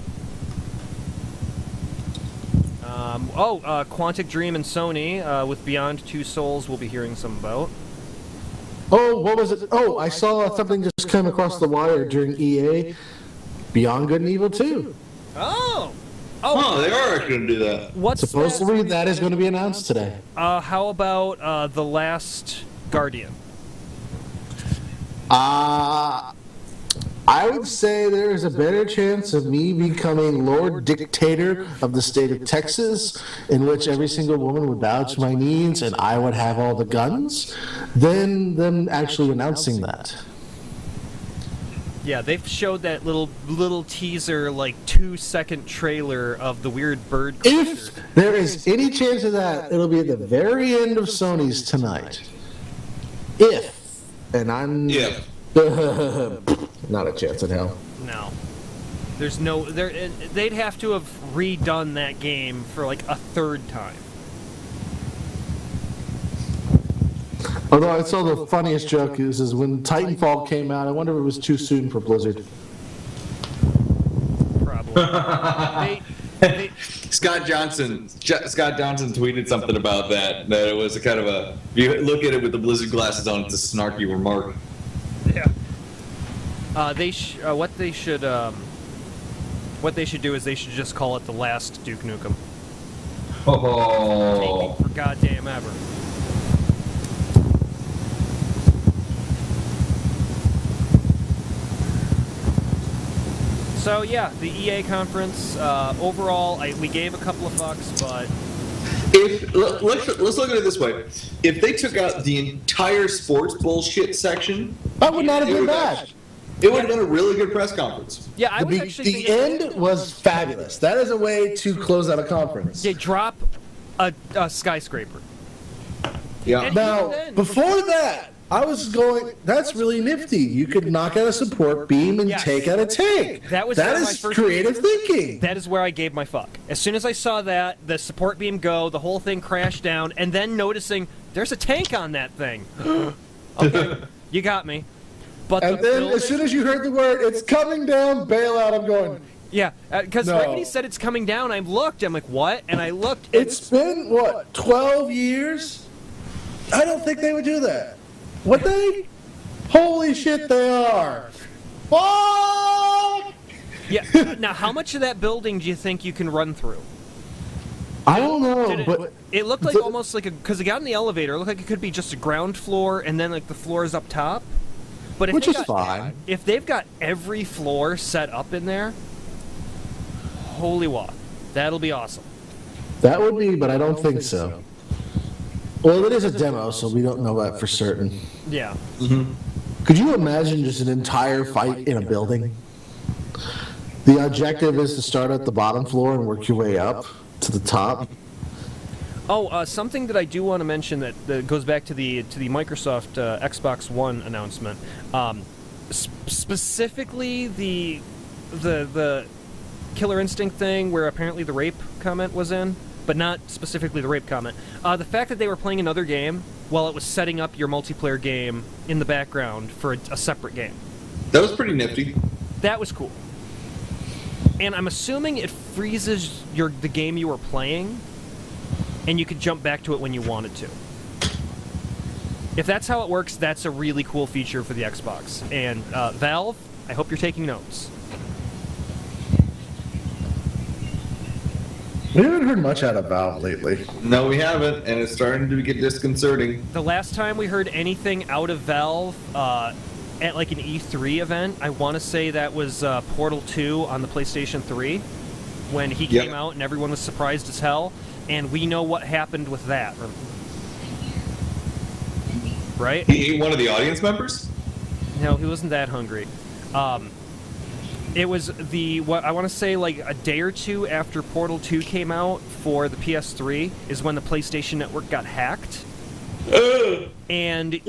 Quantic Dream and Sony with Beyond Two Souls we'll be hearing some about. Oh, what was it? Oh, I saw something just come across the wire during EA. Beyond Good and Evil 2. Oh, they are actually going to do that. Supposedly that is going to be announced today. How about The Last Guardian? I would say there is a better chance of me becoming Lord Dictator of the state of Texas, in which every single woman would bow to my knees and I would have all the guns, than them actually announcing that. Yeah, they've showed that little teaser, like 2-second trailer of the weird bird creature. If there is any chance of that, it'll be at the very end of Sony's tonight. Not a chance in hell. No. There's no... They'd have to have redone that game for like a third time. Although I saw the funniest joke is when Titanfall came out, I wonder if it was too soon for Blizzard. Probably. Scott Johnson tweeted something about that it was a kind of a, if you look at it with the Blizzard glasses on, it's a snarky remark. Yeah. What they should do is they should just call it the last Duke Nukem. Oh. Taking for goddamn ever. So yeah, the EA conference, overall, we gave a couple of fucks, but... Let's look at it this way. If they took out the entire sports bullshit section... That would not have been bad. It would have been a really good press conference. Yeah, I was actually the end was fabulous. That is a way to close out a conference. They drop a skyscraper. Yeah. Now, before that, I was going, that's really nifty. You could knock out a support beam and take out a tank. That is creative thinking. That is where I gave my fuck. As soon as I saw that, the support beam go, the whole thing crashed down, and then noticing there's a tank on that thing. Okay, you got me. But and then as soon as you heard the word, it's coming down, bail out, I'm going. Yeah, because right when he said it's coming down, I looked, I'm like, what? And I looked. It's been, what, 12 years? I don't think they would do that. What they? Holy shit, they are. Fuck! Yeah, now how much of that building do you think you can run through? I don't know, but... It looked like almost like because it got in the elevator, it looked like it could be just a ground floor and then like the floors up top. But if which is fine. If they've got every floor set up in there, holy walk, that'll be awesome. That would be, but I don't think so. Well, it is a demo, so we don't know that for certain. Yeah. Mm-hmm. Could you imagine just an entire fight in a building? The objective is to start at the bottom floor and work your way up to the top. Oh, something that I do want to mention that goes back to the Microsoft Xbox One announcement. Specifically, the Killer Instinct thing, where apparently the rape comment was in, but not specifically the rape comment. The fact that they were playing another game while it was setting up your multiplayer game in the background for a separate game. That was pretty nifty. That was cool. And I'm assuming it freezes the game you were playing, and you could jump back to it when you wanted to. If that's how it works, that's a really cool feature for the Xbox. And Valve, I hope you're taking notes. We haven't heard much out of Valve lately. No, we haven't, and it's starting to get disconcerting. The last time we heard anything out of Valve at like an E3 event, I want to say that was Portal 2 on the PlayStation 3, when he came out and everyone was surprised as hell. And we know what happened with that. Right? He ate one of the audience members? No, he wasn't that hungry. It was what I want to say like a day or two after Portal 2 came out for the PS3 is when the PlayStation Network got hacked. And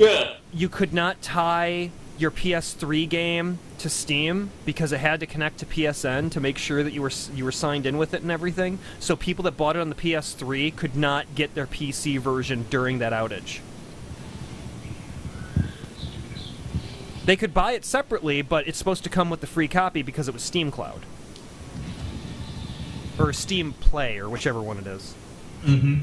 you could not tie your PS3 game to Steam because it had to connect to PSN to make sure that you were signed in with it and everything. So people that bought it on the PS3 could not get their PC version during that outage. They could buy it separately, but it's supposed to come with the free copy because it was Steam Cloud. Or Steam Play, or whichever one it is. Mm-hmm.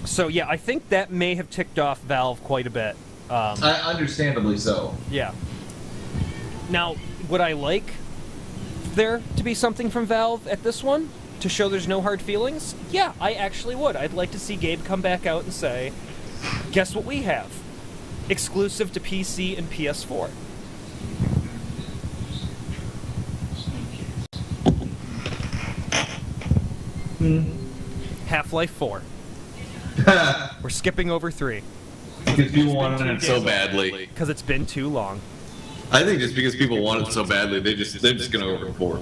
So yeah, I think that may have ticked off Valve quite a bit. Understandably so. Yeah. Now, would I like there to be something from Valve at this one to show there's no hard feelings? Yeah, I actually would. I'd like to see Gabe come back out and say, guess what we have? Exclusive to PC and PS4. Half-Life 4. We're skipping over 3. Because people wanted it so badly. Because it's been too long. I think just because people want it so badly, they're just gonna overboard.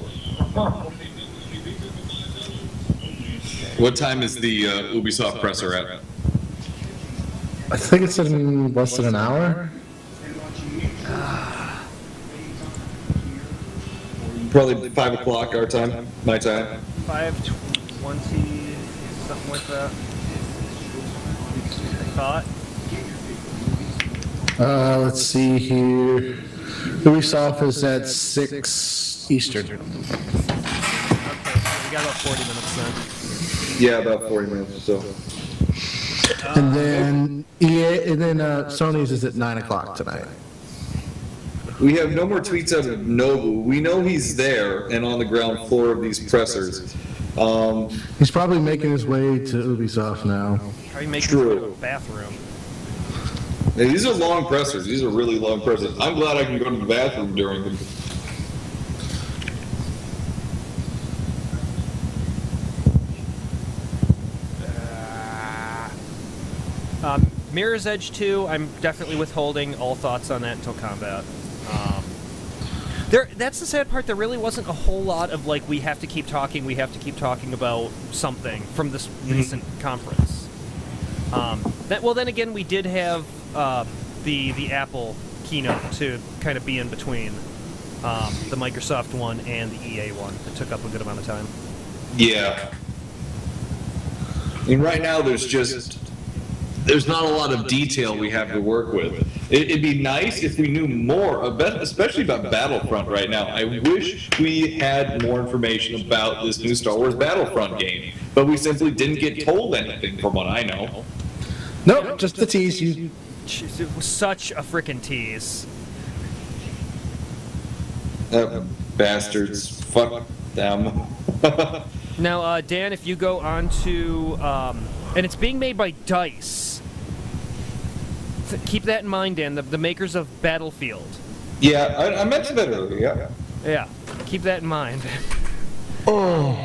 What time is the Ubisoft presser at? I think it's in less than an hour. Probably 5 o'clock our time, my time. 5:20, something like that. I thought. Let's see here. Ubisoft is at 6 Eastern. Okay, so we got about 40 minutes then. Yeah, about 40 minutes or so. And then Sony's is at 9 o'clock tonight. We have no more tweets out of Nobu. We know he's there and on the ground floor of these pressers. He's probably making his way to Ubisoft now. Probably making his way to a bathroom. Hey, these are long pressers. These are really long pressers. I'm glad I can go to the bathroom during them. Mirror's Edge 2, I'm definitely withholding all thoughts on that until combat. That's the sad part. There really wasn't a whole lot of, like, we have to keep talking about something from this recent conference. Well, then again, we did have the Apple keynote to kind of be in between the Microsoft one and the EA one. It took up a good amount of time. Yeah. I mean, right now there's not a lot of detail we have to work with. It'd be nice if we knew more, especially about Battlefront right now. I wish we had more information about this new Star Wars Battlefront game, but we simply didn't get told anything from what I know. Nope, just the tease. It was such a frickin' tease. Bastards. Fuck them. Now, Dan, if you go on to... and it's being made by DICE. Keep that in mind, Dan, the makers of Battlefield. Yeah, I mentioned that earlier, yeah. Yeah, keep that in mind. Oh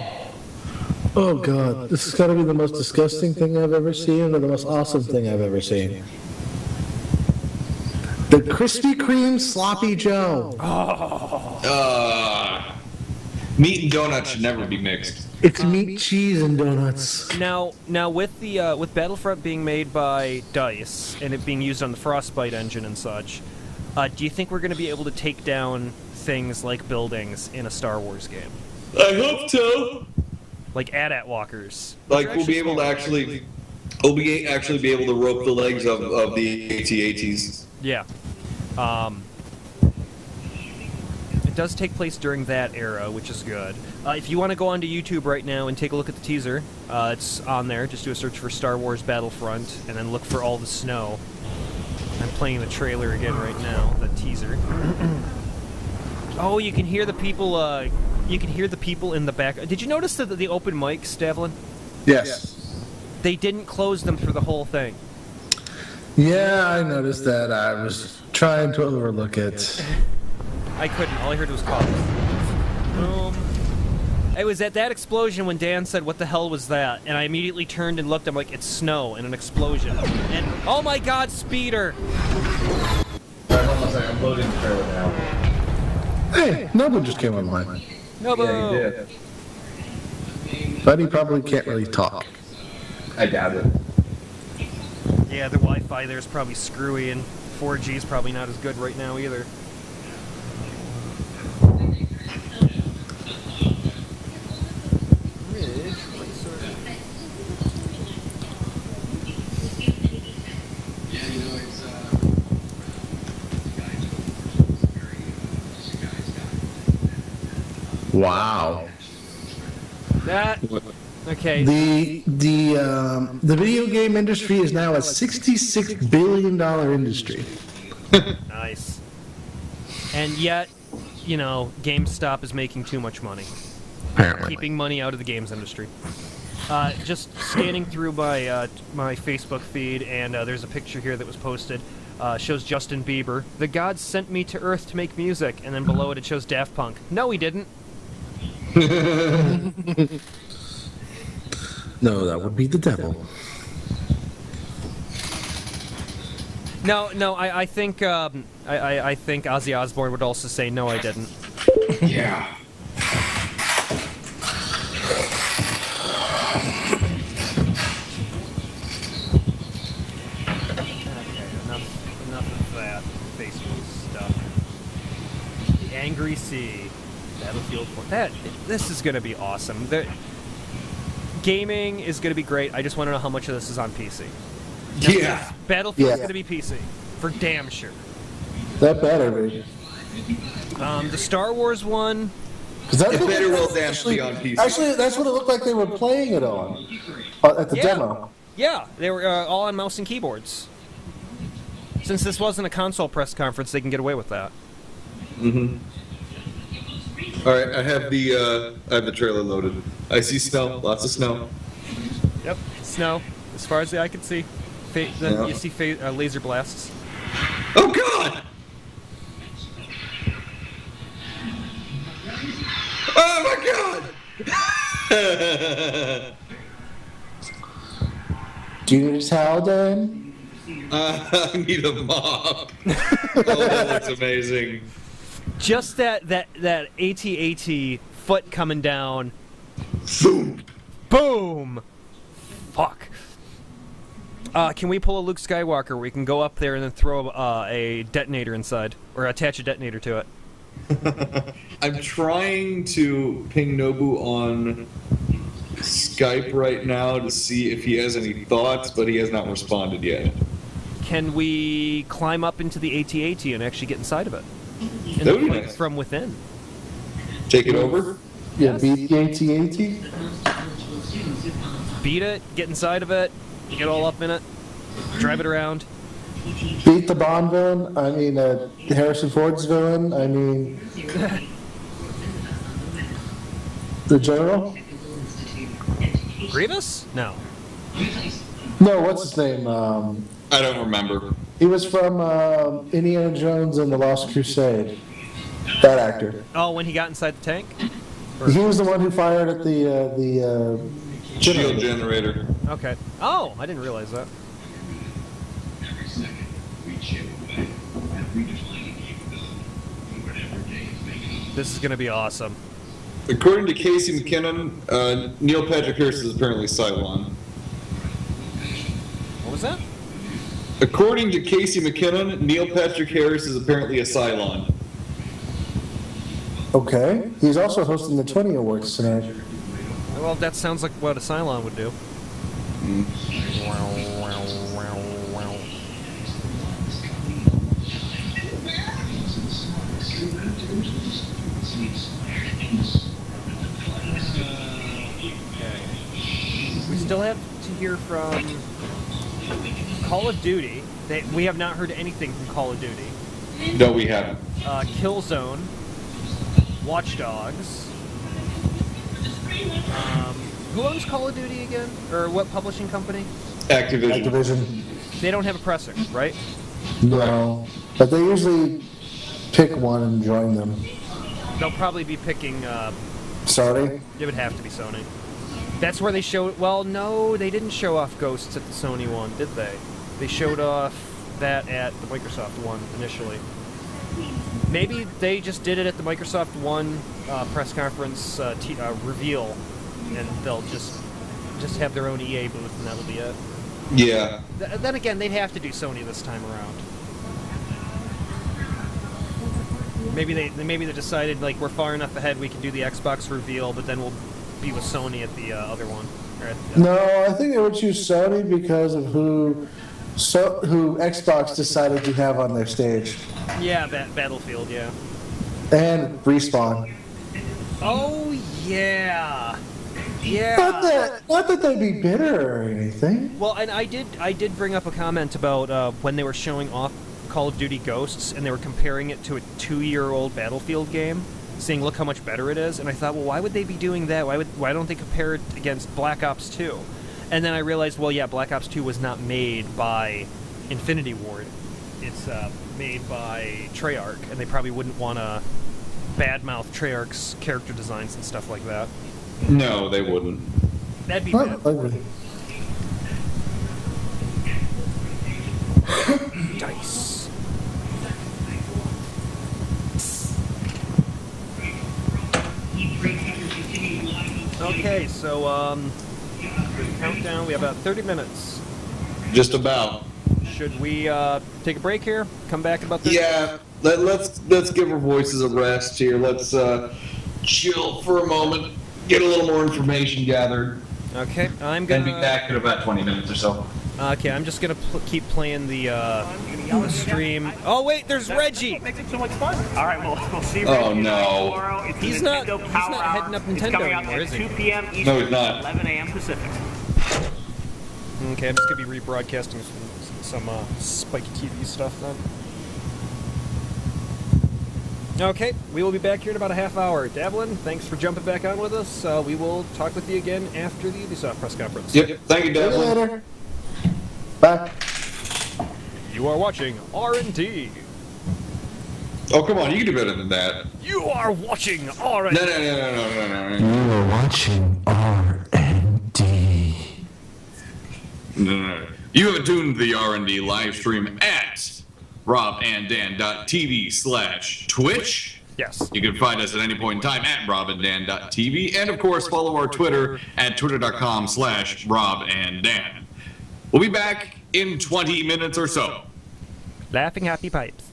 God, this has got to be the most disgusting thing I've ever seen, or the most awesome thing I've ever seen. The Krispy Kreme Sloppy Joe. Meat and donuts should never be mixed. It's meat, cheese, and donuts. Now with the with Battlefront being made by DICE and it being used on the Frostbite engine and such, do you think we're going to be able to take down things like buildings in a Star Wars game? I hope so. Like AT-AT walkers. Like we'll be able to actually be able to rope the legs of the AT-ATs. Yeah. It does take place during that era, which is good. If you want to go onto YouTube right now and take a look at the teaser, it's on there. Just do a search for Star Wars Battlefront, and then look for all the snow. I'm playing the trailer again right now, the teaser. Oh, you can hear the people. You can hear the people in the back. Did you notice the open mics, Devlin? Yes. They didn't close them for the whole thing. Yeah, I noticed that. I was trying to overlook it. I couldn't. All I heard was cough. Boom. It was at that explosion when Dan said, "What the hell was that?" And I immediately turned and looked. I'm like, "It's snow and an explosion." And oh my God, Speeder! Alright, hold on a second. I'm loading the trailer now. Hey, Nobu just came online. Nobu! Yeah, he did. But he probably can't really talk. I doubt it. Yeah, the Wi-Fi there's probably screwy, and 4G is probably not as good right now either. Wow. That okay. The video game industry is now a $66 billion industry. Nice. And yet, you know, GameStop is making too much money. Apparently. Keeping money out of the games industry. Just scanning through my my Facebook feed, and there's a picture here that was posted. Shows Justin Bieber. The gods sent me to Earth to make music, and then below it shows Daft Punk. No, he didn't. No, that would be the devil. No, I think I think Ozzy Osbourne would also say no, I didn't. Yeah. Enough of that Facebook stuff. The Angry Sea, Battlefield 4. This is gonna be awesome. Gaming is gonna be great. I just want to know how much of this is on PC. Yeah. Battlefield is gonna be PC for damn sure. That better be. The Star Wars one. It better well damn be on PC. Actually, that's what it looked like they were playing it on at the demo. Yeah, they were all on mouse and keyboards. Since this wasn't a console press conference, they can get away with that. Mm-hmm. All right, I have the trailer loaded. I see snow, lots of snow. Yep, snow. As far as the eye can see, then you see laser blasts. Oh God! Oh my God! Do you need a towel, Dan? I need a mop. Oh, that looks amazing. Just that AT-AT foot coming down. Boom. Boom. Fuck. Can we pull a Luke Skywalker? We can go up there and then throw a detonator inside, or attach a detonator to it. I'm trying to ping Nobu on Skype right now to see if he has any thoughts, but he has not responded yet. Can we climb up into the AT-AT and actually get inside of it? That would be nice. From within. Take it over? Yeah, beat the AT-AT? Beat it, get inside of it, get all up in it, drive it around. Beat the Bond villain? I mean, Harrison Ford's villain? I mean... the General? Grievous? No. No, what's his name? I don't remember. He was from Indiana Jones and the Lost Crusade. That actor. Oh, when he got inside the tank? He was the one who fired at the shield generator. Okay. Oh, I didn't realize that. This is going to be awesome. According to Casey McKinnon, Neil Patrick Harris is apparently Cylon. What was that? According to Casey McKinnon, Neil Patrick Harris is apparently a Cylon. Okay. He's also hosting the 20 Awards tonight. Well, that sounds like what a Cylon would do. We still have to hear from Call of Duty. We have not heard anything from Call of Duty. No, we haven't. Killzone, Watch Dogs. Who owns Call of Duty again? Or what publishing company? Activision. They don't have a presser, right? No. But they usually pick one and join them. They'll probably be picking... Sony? It would have to be Sony. That's where they showed... Well, no, they didn't show off Ghosts at the Sony one, did they? They showed off that at the Microsoft one initially. Maybe they just did it at the Microsoft One press conference reveal, and they'll just have their own EA booth, and that'll be it. Yeah. Then again, they'd have to do Sony this time around. Maybe they decided, like, we're far enough ahead, we can do the Xbox reveal, but then we'll be with Sony at the other one. Or at the, No, I think they would choose Sony because of who Xbox decided to have on their stage. Yeah, Battlefield, yeah. And Respawn. Oh, yeah. Yeah. Not that they'd be bitter or anything. Well, and I did bring up a comment about when they were showing off Call of Duty Ghosts and they were comparing it to a 2-year-old Battlefield game, saying look how much better it is, and I thought, well, why would they be doing that? Why don't they compare it against Black Ops 2? And then I realized, well, yeah, Black Ops 2 was not made by Infinity Ward. It's made by Treyarch, and they probably wouldn't want to badmouth Treyarch's character designs and stuff like that. No, they wouldn't. That'd be bad. Dice. Okay, so countdown. We have about 30 minutes. Just about. Should we take a break here? Come back in about 30 Yeah, let's give our voices a rest here. Let's chill for a moment, get a little more information gathered. Okay, I'm gonna be back in about 20 minutes or so. Okay, I'm just gonna keep playing the stream. Oh wait, there's Reggie. Makes it so much fun. All right, we'll see Reggie tomorrow. It's He's the not Nintendo Power Hour. heading up It's Nintendo coming out anymore, at is he? 2 p.m. Eastern, No, he's not. 11 a.m. Pacific. Okay, I'm just gonna be rebroadcasting some spiky TV stuff then. Okay, we will be back here in about a half hour. Davlin, thanks for jumping back on with us. We will talk with you again after the Ubisoft press conference. Yep, thank you, Davlin. Later. Bye. You are watching R&D. Oh, come on, you can do better than that. You are watching R&D. No. You are watching R&D. No. You have tuned the R&D live stream at robanddan.tv/Twitch. Yes. You can find us at any point in time at robanddan.tv, and of course follow our Twitter at twitter.com/robanddan. We'll be back in 20 minutes or so. Laughing happy pipes.